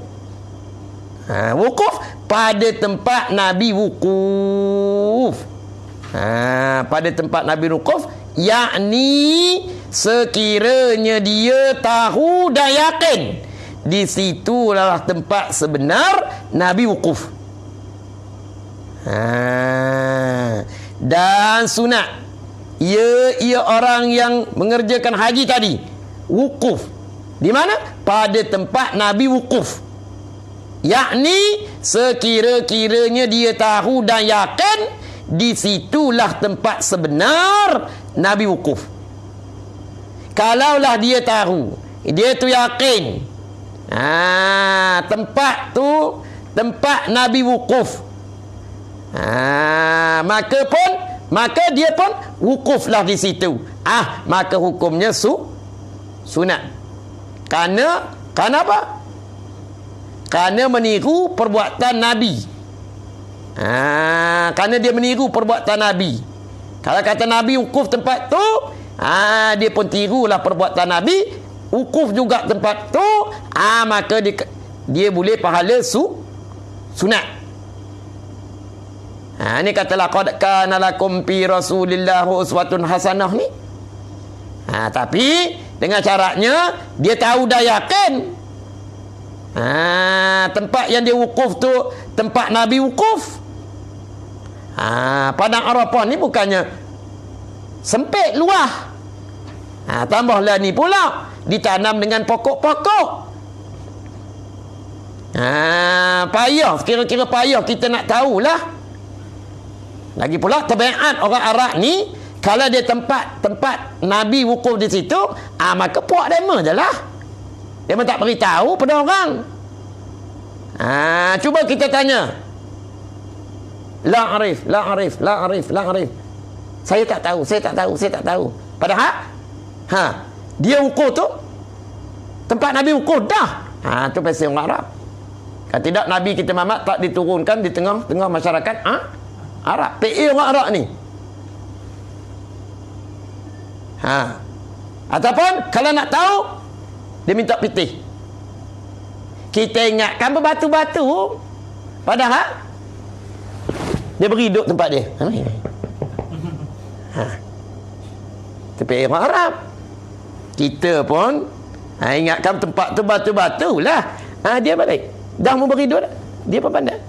Wukuf pada tempat Nabi wukuf. Pada tempat Nabi wukuf, yakni sekiranya dia tahu dan yakin di situlah tempat sebenar Nabi wukuf. Dan sunat ia orang yang mengerjakan haji tadi wukuf di mana? Pada tempat Nabi wukuf, yakni sekira-kiranya dia tahu dan yakin di situlah tempat sebenar Nabi wukuf. Kalaulah dia tahu, dia tu yakin tempat tu tempat Nabi wukuf, maka dia pun wukuflah di situ. Maka hukumnya sunat. Kerana apa? Kerana meniru perbuatan Nabi. Kerana dia meniru perbuatan Nabi. Kalau kata Nabi wukuf tempat tu, dia pun tirulah perbuatan Nabi, wukuf juga tempat tu, maka dia boleh pahala sunat. Ini katalah qad kana lakum fi Rasulillah uswatun hasanah ni. Tapi dengan syaratnya dia tahu dah yakin tempat yang dia wukuf tu tempat Nabi wukuf. Padang Arafah ni bukannya sempit luah. Tambahlah ni pula ditanam dengan pokok-pokok. Payah, kira-kira payah kita nak tahulah. Lagi pula tabiat orang Arab ni, kalau dia tempat Nabi wukuf di situ, maka puak dema je lah. Dia tak beritahu pada orang. Cuba kita tanya. La arif. Saya tak tahu. Padahal dia wukuf tu tempat Nabi wukuf dah. Tu pasal orang Arab. Kalau tidak, Nabi kita Muhammad tak diturunkan di tengah-tengah masyarakat Arab. PA orang Arab ni. Ataupun kalau nak tahu, dia minta pitih. Kita ingatkan berbatu-batu, padahal dia beri duduk tempat dia. Tapi orang Arab, kita pun ingatkan tempat tu batu-batu lah. Dia balik, dah mau beri duduk, dia pun pandai.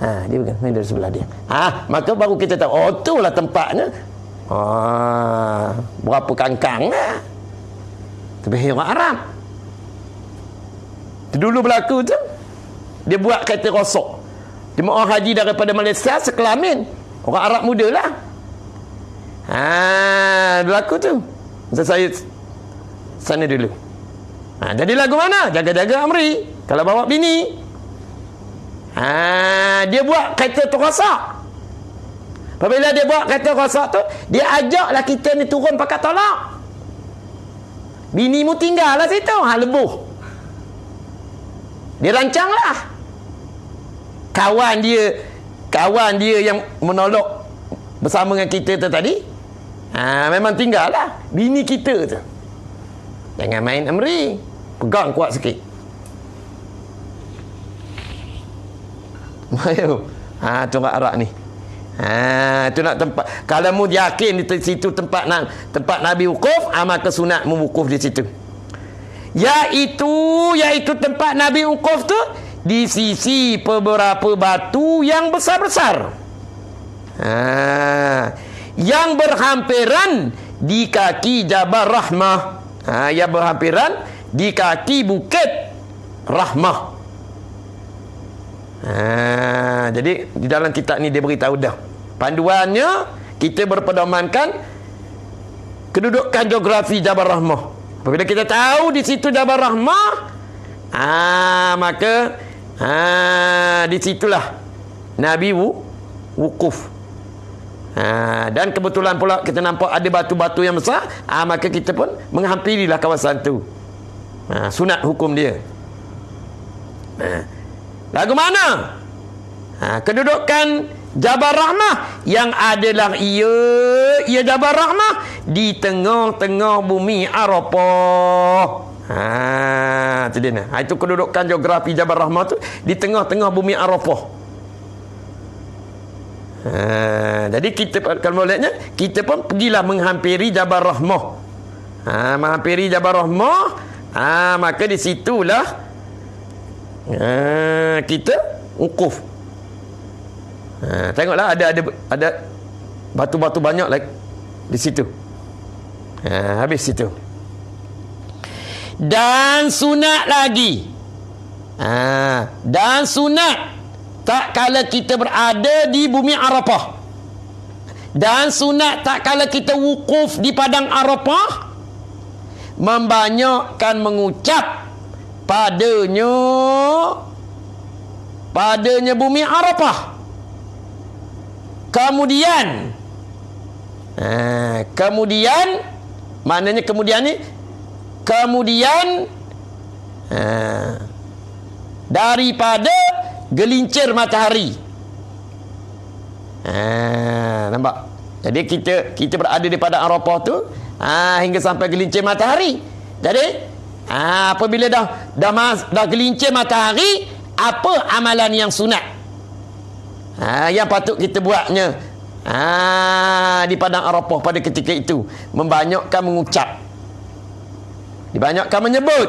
Dia bukan main dari sebelah dia. Maka baru kita tahu, itulah tempatnya. Berapa kangkang lah. Tapi orang Arab dulu berlaku tu, dia buat kereta rosok. Jemaah haji daripada Malaysia sekelamin orang Arab muda lah. Berlaku tu masa saya sana dulu. Jadi lagu mana? Jaga-jaga Amri kalau bawa bini. Dia buat kereta tu rosak. Apabila dia buat kereta rosak tu, dia ajaklah kita ni turun pakai tolak. Bini mu tinggal lah situ, lebuh. Dia rancanglah. Kawan dia yang menolok bersama dengan kita tu tadi, memang tinggal lah bini kita tu. Jangan main Amri, pegang kuat sikit. Ayo. Tu orang Arab ni. Tu nak tempat. Kalau mu yakin di situ tempat Nabi wukuf, maka sunat mu wukuf di situ. Iaitu tempat Nabi wukuf tu di sisi beberapa batu yang besar-besar. Yang berhampiran di kaki Jabal Rahmah. Yang berhampiran di kaki Bukit Rahmah. Jadi di dalam kitab ni dia beritahu dah. Panduannya kita berpedomankan kedudukan geografi Jabal Rahmah. Apabila kita tahu di situ Jabal Rahmah, maka di situlah Nabi wukuf. Dan kebetulan pula kita nampak ada batu-batu yang besar, maka kita pun menghampirilah kawasan tu. Sunat hukum dia. Lagu mana? Kedudukan Jabal Rahmah yang adalah ia Jabal Rahmah di tengah-tengah bumi Arafah. Itu dia. Itu kedudukan geografi Jabal Rahmah tu di tengah-tengah bumi Arafah. Jadi kita kalau melihatnya, kita pun pergilah menghampiri Jabal Rahmah. Menghampiri Jabal Rahmah, maka di situlah kita wukuf. Tengoklah ada batu-batu banyak lagi di situ. Habis situ. Dan sunat lagi. Dan sunat tak kala kita berada di bumi Arafah. Dan sunat tak kala kita wukuf di padang Arafah, membanyakkan mengucap padanya bumi Arafah. Kemudian maknanya kemudian ni daripada gelincir matahari. Nampak? Jadi kita berada di padang Arafah tu hingga sampai gelincir matahari. Jadi apabila dah gelincir matahari, apa amalan yang sunat yang patut kita buatnya di padang Arafah pada ketika itu? Membanyakkan mengucap, dibanyakkan menyebut.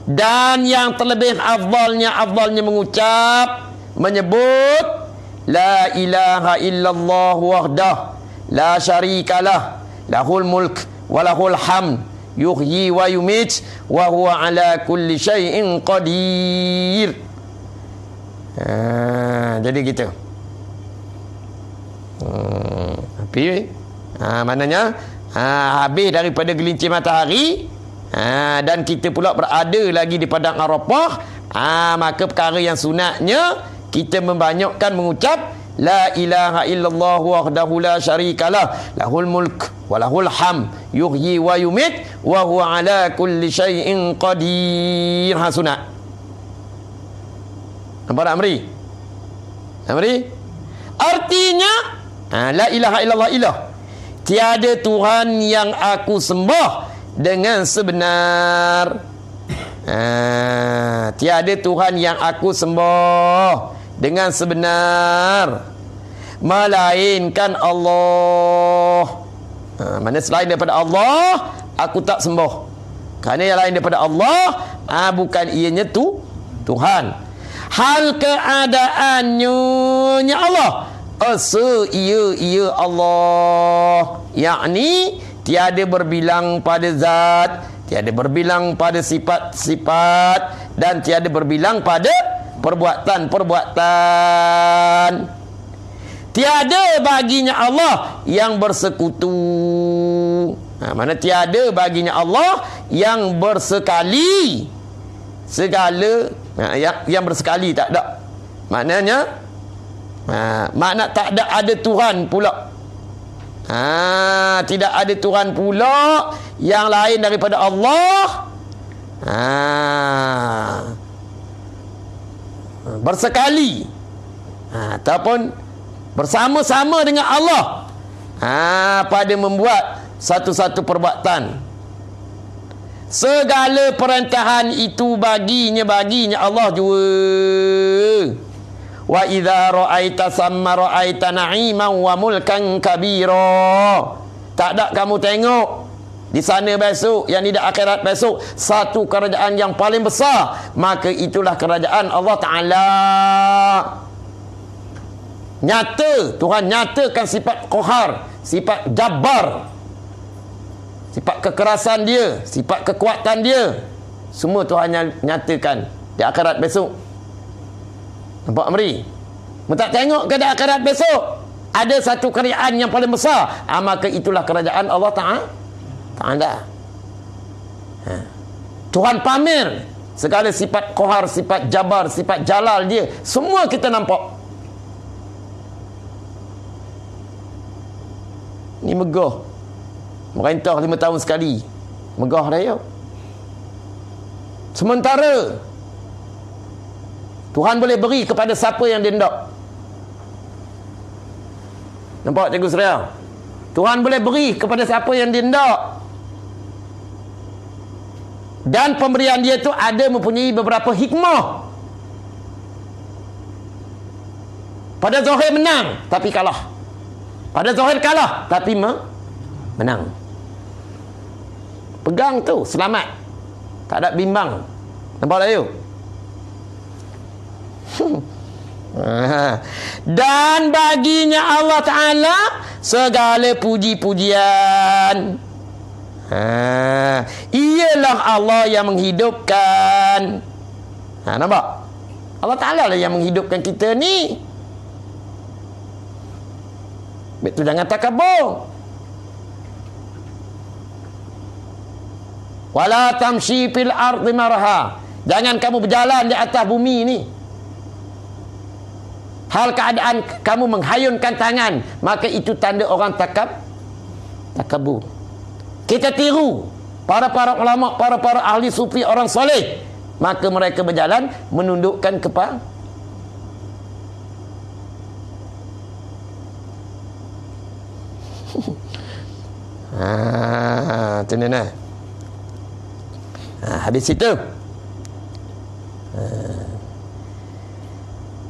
Dan yang terlebih afdalnya mengucap, menyebut la ilaha illallah wahdah la syarikalah lahul mulk wa lahul hamd yuhyi wa yumit wa huwa ala kulli syai'in qadir. Jadi gitu. Tapi maknanya habis daripada gelincir matahari, dan kita pula berada lagi di padang Arafah, maka perkara yang sunatnya kita membanyakkan mengucap la ilaha illallah wahdahu la syarikalah lahul mulk wa lahul hamd yuhyi wa yumit wa huwa ala kulli syai'in qadir. Sunat. Nampak tak Amri? Artinya la ilaha illallah ilah, tiada Tuhan yang aku sembah dengan sebenar. Tiada Tuhan yang aku sembah dengan sebenar melainkan Allah. Mana selain daripada Allah aku tak sembah. Kerana yang lain daripada Allah bukan ianya Tuhan. Hal keadaannya Allah ia Allah, yakni tiada berbilang pada zat, tiada berbilang pada sifat-sifat, dan tiada berbilang pada perbuatan-perbuatan. Tiada baginya Allah yang bersekutu. Mana tiada baginya Allah yang bersekali. Segala yang bersekali tak ada. Maknanya makna tak ada Tuhan pula. Tidak ada Tuhan pula yang lain daripada Allah. Bersekali ataupun bersama-sama dengan Allah pada membuat satu-satu perbuatan. Segala perintahan itu baginya Allah jua. Wa idza ra'aita samma ra'aita na'iman wa mulkan kabira. Tak ada kamu tengok di sana besok, yang di akhirat besok, satu kerajaan yang paling besar, maka itulah kerajaan Allah Ta'ala. Nyata, Tuhan nyatakan sifat qahar, sifat jabbar, sifat kekerasan dia, sifat kekuatan dia, semua Tuhan nyatakan di akhirat besok. Nampak Amri? Mereka tengok ke di akhirat besok ada satu kerajaan yang paling besar, maka itulah kerajaan Allah Ta'ala. Tuhan pamer segala sifat qahar, sifat jabar, sifat jalal dia, semua kita nampak. Ni megah, merintah 5 tahun sekali, megah dia. Sementara Tuhan boleh beri kepada siapa yang dia hendak. Nampak Cikgu Surya? Tuhan boleh beri kepada siapa yang dia hendak. Dan pemberian dia tu ada mempunyai beberapa hikmah. Pada zahir menang, tapi kalah. Pada zahir kalah, tapi menang. Pegang tu, selamat. Tak ada bimbang. Nampak tak you? Dan baginya Allah Ta'ala segala puji-pujian. Ialah Allah yang menghidupkan. Nampak? Allah Ta'ala lah yang menghidupkan kita ni. Betul, jangan takabur. Wala tamshi fil ardi marha. Jangan kamu berjalan di atas bumi ni hal keadaan kamu menghayunkan tangan, maka itu tanda orang takabur. Kita tiru para ulama, para ahli sufi, orang soleh, maka mereka berjalan menundukkan kepala. Tu ni nah. Habis itu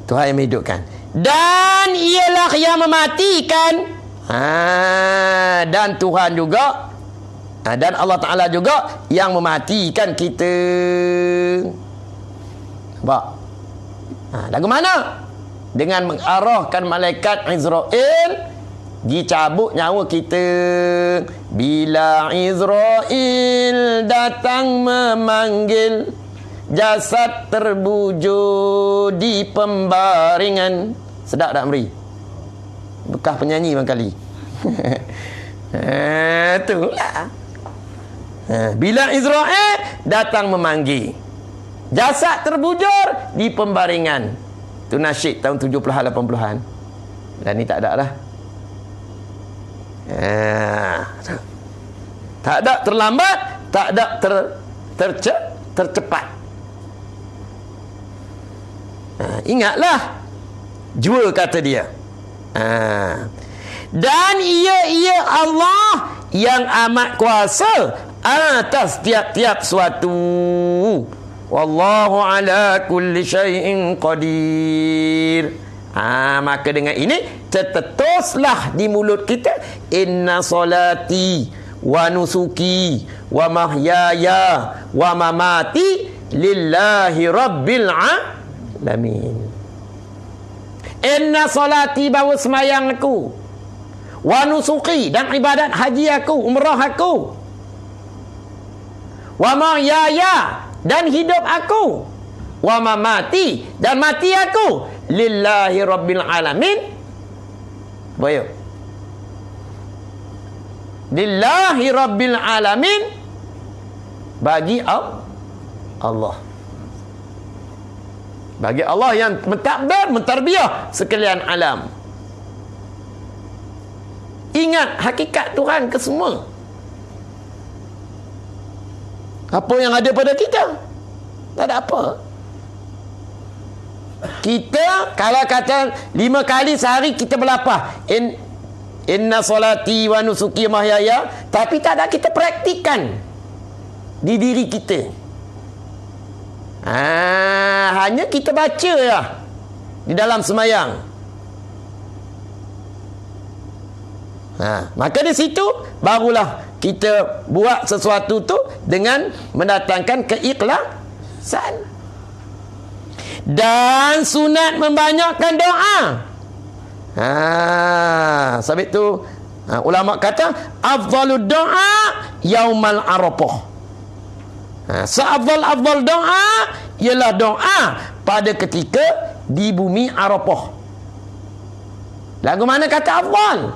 Tuhan yang menghidupkan, dan ialah yang mematikan. Dan Tuhan juga, dan Allah Ta'ala juga yang mematikan kita. Nampak? Lagu mana? Dengan mengarahkan malaikat Izrail dicabut nyawa kita. Bila Izrail datang memanggil, jasad terbujur di pembaringan. Sedap tak Meri? Bekas penyanyi barangkali. Itulah. Bila Izrail datang memanggil, jasad terbujur di pembaringan. Itu nasyid tahun 70-an 80-an. Dan ni tak ada lah. Tak ada terlambat, tak ada tercepat. Ingatlah, jua kata dia. Dan ia Allah yang amat kuasa atas tiap-tiap suatu. Wallahu ala kulli syai'in qadir. Maka dengan ini tertetuslah di mulut kita, inna solati wa nusuki wa mahyaya wa mamati lillahi rabbil alamin. Inna solati, bahawa semayang aku, wa nusuki, dan ibadat haji aku, umrah aku, wa mahyaya, dan hidup aku, wa mamati, dan mati aku, lillahi rabbil alamin. Baik. Lillahi rabbil alamin, bagi Allah. Bagi Allah yang mentadbir, mentarbiah sekalian alam. Ingat hakikat Tuhan ke semua. Apa yang ada pada kita? Tak ada apa. Kita kalau kata 5 kali sehari kita berlapah inna solati wa nusuki mahyaya, tapi tak ada kita praktikan di diri kita. Hanya kita baca lah di dalam semayang. Maka di situ barulah kita buat sesuatu tu dengan mendatangkan keikhlasan. Dan sunat membanyakkan doa. Sebab itu ulama kata afdalud doa yaumal arafah. Seafdal doa ialah doa pada ketika di bumi Arafah. Lagu mana kata afdal?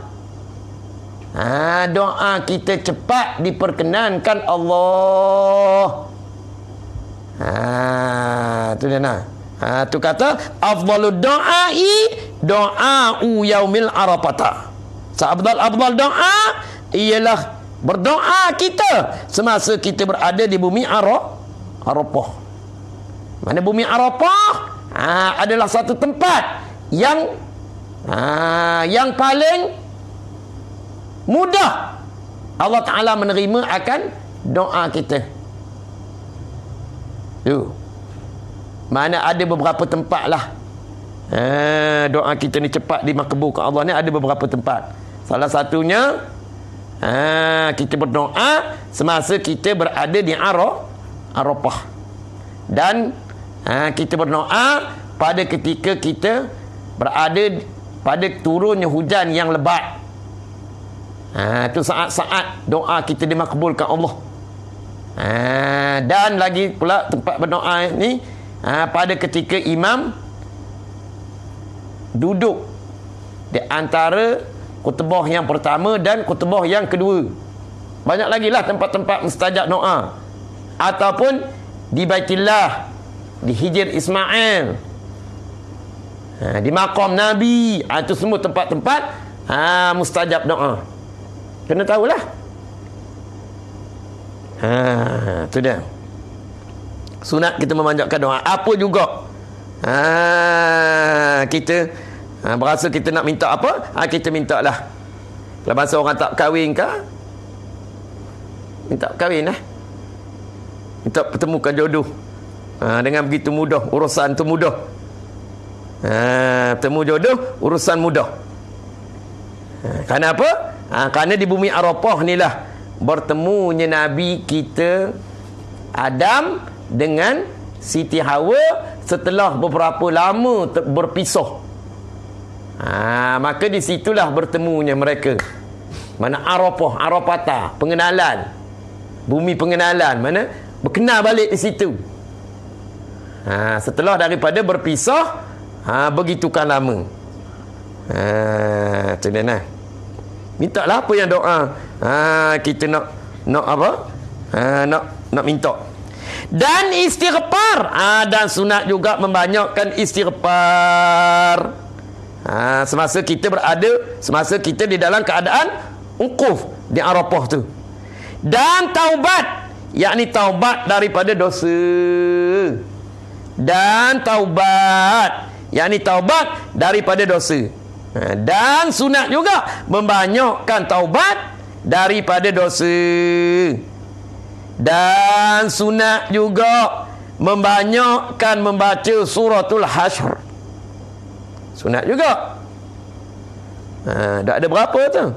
Doa kita cepat diperkenankan Allah. Tu dia nak. Tu kata afdalud doai doa'u yaumil arafata. Seafdal doa ialah berdoa kita semasa kita berada di bumi Arafah. Mana bumi Arafah adalah satu tempat yang paling mudah Allah Ta'ala menerima akan doa kita. Tu. Mana ada beberapa tempat lah doa kita ni cepat dimakbulkan Allah ni, ada beberapa tempat. Salah satunya kita berdoa semasa kita berada di Arafah. Dan kita berdoa pada ketika kita berada pada turunnya hujan yang lebat. Itu saat-saat doa kita dimakbulkan Allah. Dan lagi pula tempat berdoa ni pada ketika imam duduk di antara khutbah yang pertama dan khutbah yang kedua. Banyak lagi lah tempat-tempat mustajab doa. Ataupun di Baitillah, di Hijr Ismail, di maqam Nabi. Itu semua tempat-tempat mustajab doa. Kena tahulah. Itu dia. Sunat kita memanjatkan doa. Apa juga kita berasa kita nak minta apa, kita minta lah. Kalau masa orang tak kahwin ke, minta kahwin lah, minta pertemukan jodoh. Dengan begitu mudah, urusan tu mudah. Temu jodoh, urusan mudah. Kerana apa? Kerana di bumi Arafah ni lah bertemunya Nabi kita Adam dengan Siti Hawa setelah beberapa lama berpisah. Maka di situlah bertemunya mereka. Mana Arafah, Arafata, pengenalan, bumi pengenalan, mana berkenal balik di situ. Setelah daripada berpisah begitukan lama. Itu dia nah. Mintalah apa yang doa kita nak apa? Nak minta. Dan istighfar. Dan sunat juga membanyakkan istighfar. Semasa kita di dalam keadaan wukuf di Arafah tu. Dan taubat, yakni taubat daripada dosa. Dan taubat, yakni taubat daripada dosa. Dan sunat juga membanyakkan taubat daripada dosa. Dan sunat juga membanyakkan membaca suratul Hasyr. Sunat juga. Dah ada berapa tu?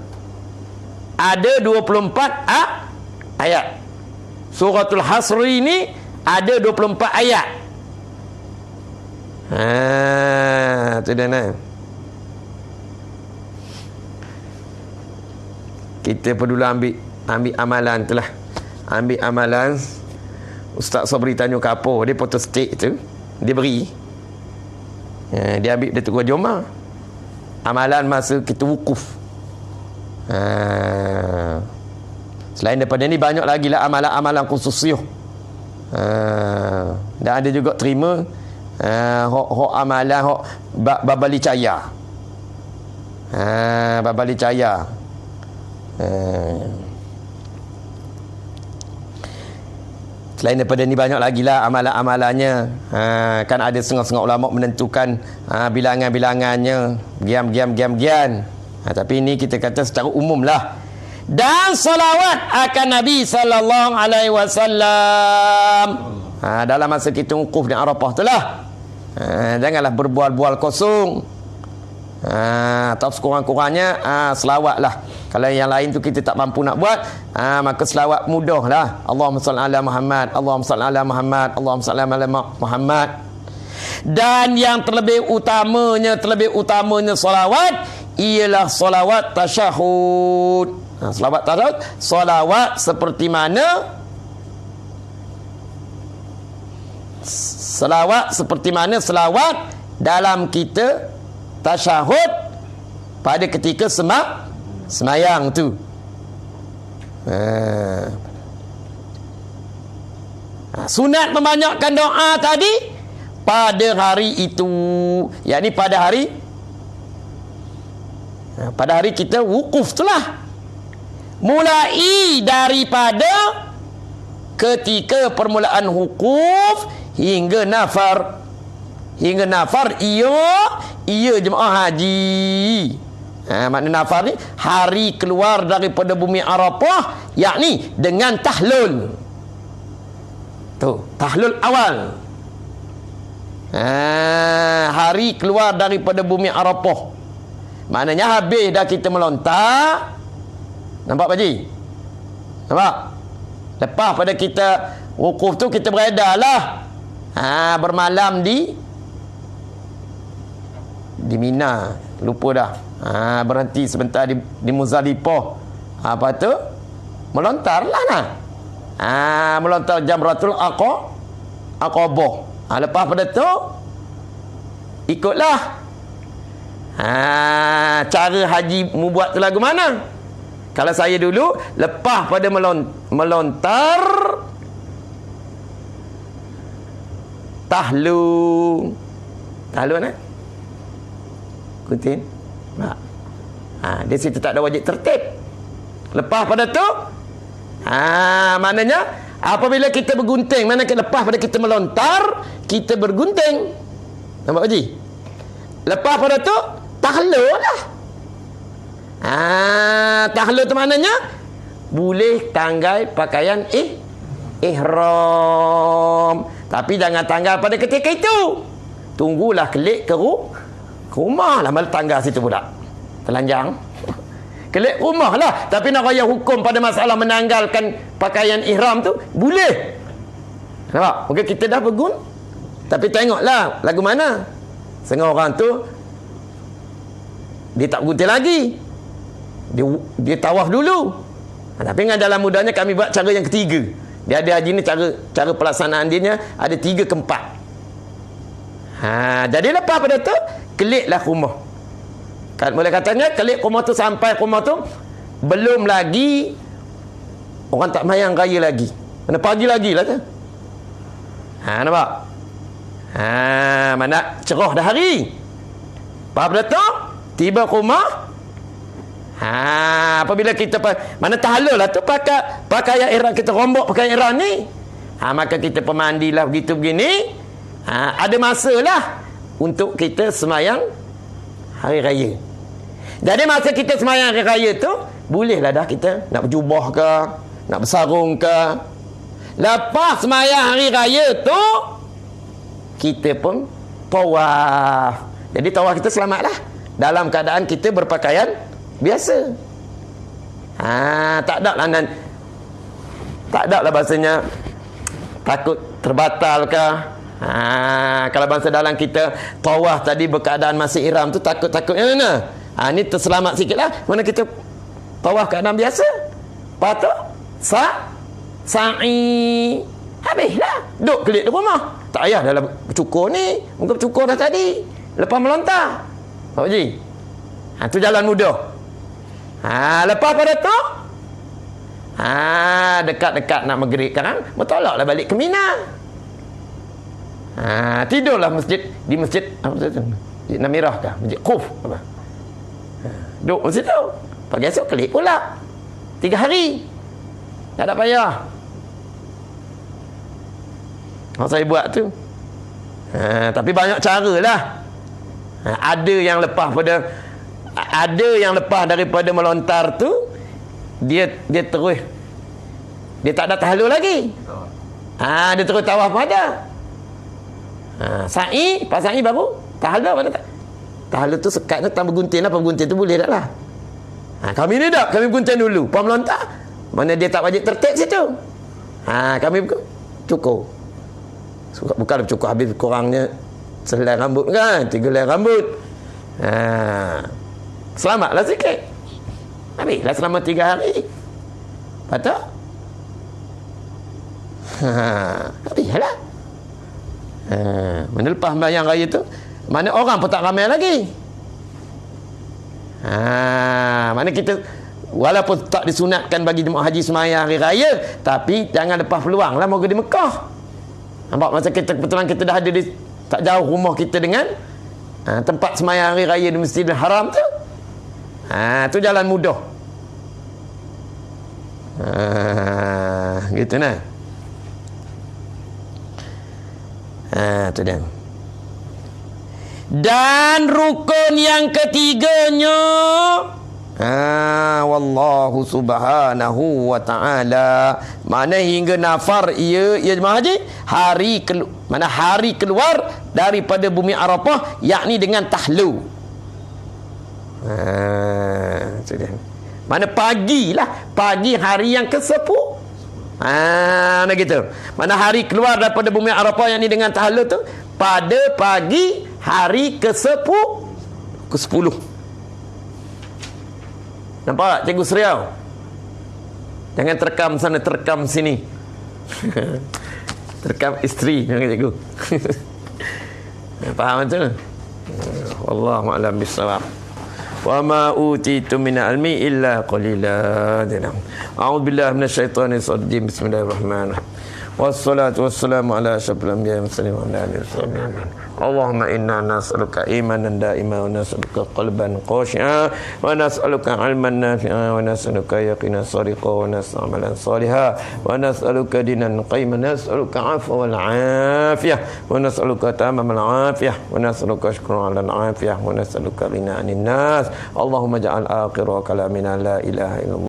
Ada 24 ayat. Suratul Hasyr ini ada 24 ayat. Tu dia nah. Kita perlu ambil amalan tu lah. Ambil amalan. Ustaz Sabri tanya ke apa, dia foto stick tu, dia beri. Dia ambil dia tukar joma. Amalan masa kita wukuf. Selain daripada ni banyak lagi lah amalan-amalan khususiyah. Dan ada juga terima hok amalan hok babali cahaya. Babali cahaya. Selain daripada ni banyak lagi lah amalan-amalannya. Kan ada setengah-setengah ulama menentukan bilangan-bilangannya, gian. Tapi ini kita kata secara umum lah. Dan salawat akan Nabi sallallahu alaihi wasallam dalam masa kita wukuf di Arafah tu lah. Janganlah berbual-bual kosong. Atau sekurang-kurangnya selawat lah. Kalau yang lain tu kita tak mampu nak buat, maka selawat mudah lah. Allahumma salli ala Muhammad, Allahumma salli ala Muhammad, Allahumma salli ala Muhammad. Dan yang terlebih utamanya selawat ialah selawat tasyahud. Selawat tasyahud, selawat seperti mana selawat dalam kita tasyahud pada ketika semayang tu. Sunat membanyakkan doa tadi pada hari itu, yakni pada hari kita wukuf tu lah. Mulai daripada ketika permulaan wukuf hingga nafar. Ia jemaah haji. Makna nafar ni hari keluar daripada bumi Arafah, yakni dengan tahlul. Tu, tahlul awal. Hari keluar daripada bumi Arafah. Maknanya habis dah kita melontar. Nampak Pak Haji? Nampak? Lepas pada kita wukuf tu, kita beredar lah. Bermalam di Mina. Lupa dah. Berhenti sebentar di Muzdalifah. Apa tu? Melontar lah nah. Melontar Jamratul Aqabah. Lepas pada tu ikutlah. Cara haji mu buat tu lagu mana? Kalau saya dulu, lepas pada melontar tahlu mana? Kuntin. Di situ tak ada wajib tertib. Lepas pada tu, maknanya apabila kita bergunting, mana lepas pada kita melontar, kita bergunting. Nampak Haji? Lepas pada tu, tahlu lah. Tahlu tu maknanya boleh tanggal pakaian ihram. Tapi jangan tanggal pada ketika itu. Tunggulah kelik ke rumah lah, malah tanggal situ pula. Telanjang. Kelik rumah lah. Tapi nak raya hukum pada masalah menanggalkan pakaian ihram tu, boleh. Nampak? Mungkin kita dah bergun. Tapi tengoklah lagu mana. Setengah orang tu dia tak bergunting lagi. Dia tawaf dulu. Tapi dengan dalam mudahnya kami buat cara yang ketiga. Dia ada haji ni, cara pelaksanaan dia ada 3 ke 4. Jadi lepas pada tu keliklah rumah. Boleh katanya kelik rumah tu sampai rumah tu belum lagi orang tak mayang raya lagi. Mana pagi lagi lah tu. Nampak? Mana cerah dah hari. Lepas pada tu tiba rumah. Apabila kita mana tahlul lah tu pakaian ihram, kita rombok pakaian ihram ni. Maka kita pemandilah begitu begini. Ada masa lah untuk kita semayang hari raya. Jadi masa kita semayang hari raya tu, bolehlah dah kita nak berjubah ke, nak bersarung ke. Lepas semayang hari raya tu, kita pun tawaf. Jadi tawaf kita selamatlah dalam keadaan kita berpakaian biasa. Tak ada lah bahasanya takut terbatal ke. Kalau bangsa dalam kita tawaf tadi berkeadaan masih ihram tu, takut-takutnya mana? Ni terselamat sikit lah. Mana kita tawaf keadaan biasa. Lepas tu sa'i habislah. Duduk kelik di rumah. Tak payah dalam bercukur ni. Mungkin bercukur dah tadi. Lepas melontar. Pak Haji, tu jalan mudah. Lepas pada tu dekat-dekat nak maghrib kan, bertolaklah balik ke Mina. Tidurlah di masjid apa tu? Masjid Namirah kah? Masjid Quf apa? Duduk di situ. Pagi esok kelik pula. 3 hari. Tak ada payah. Saya buat tu. Tapi banyak cara lah. Ada yang lepas daripada melontar tu, dia terus, dia tak ada tahlul lagi. Dia terus tawaf pada. Sa'i, pas sa'i baru tahlul pada tak. Tahlul tu sekatnya tak bergunting lah. Bergunting tu boleh tak lah. Kami ni tak, kami bergunting dulu. Pas melontar, mana dia tak wajib tertib situ. Kami cukup. Bukan cukup habis kurangnya selai rambut kan, 3 helai rambut. Selamatlah sikit. Habislah selama 3 hari. Patut? Habislah. Mana lepas sembahyang raya tu, mana orang pun tak ramai lagi. Mana kita walaupun tak disunatkan bagi jemaah haji sembahyang hari raya, tapi jangan lepas peluang lah moga di Mekah. Nampak masa kebetulan kita dah ada di tak jauh rumah kita dengan tempat sembahyang hari raya di Masjidil Haram tu. Tu jalan mudah. Gitu nah. Tu dia. Dan rukun yang ketiganya, wallahu subhanahu wa ta'ala. Mana hingga nafar ia jemaah haji, hari keluar daripada bumi Arafah, yakni dengan tahlu. Mana pagi hari yang ke-10. Nah gitu. Mana hari keluar daripada bumi Arafah, yakni dengan tahlu tu pada pagi hari ke-10. Nampak Cikgu Seriau? Jangan terkam sana, terkam sini. Terkam isteri, jangan Cikgu. Faham tu? Wallahu a'lam bissawab. Wa ma utitu min ilmi illa qalila. A'udzu billahi minasyaitonir rajim. Bismillahirrahmanirrahim. Wassalatu wassalamu ala asyrafil anbiya'i wal mursalin wa ala alihi wasallam. Allahumma inna nas'aluka imanan da'iman wa nas'aluka qalban khashi'an wa nas'aluka 'ilman nafi'an wa nas'aluka yaqinan sadiqan wa nas'aluka 'amalan salihan wa nas'aluka dinan qayyiman, nas'aluka 'afwa wal 'afiyah wa nas'aluka tamamal 'afiyah wa nas'aluka syukran 'alal 'afiyah wa nas'aluka ghina 'anil nas. Allahumma ja'al akhir kalamina la ilaha illallah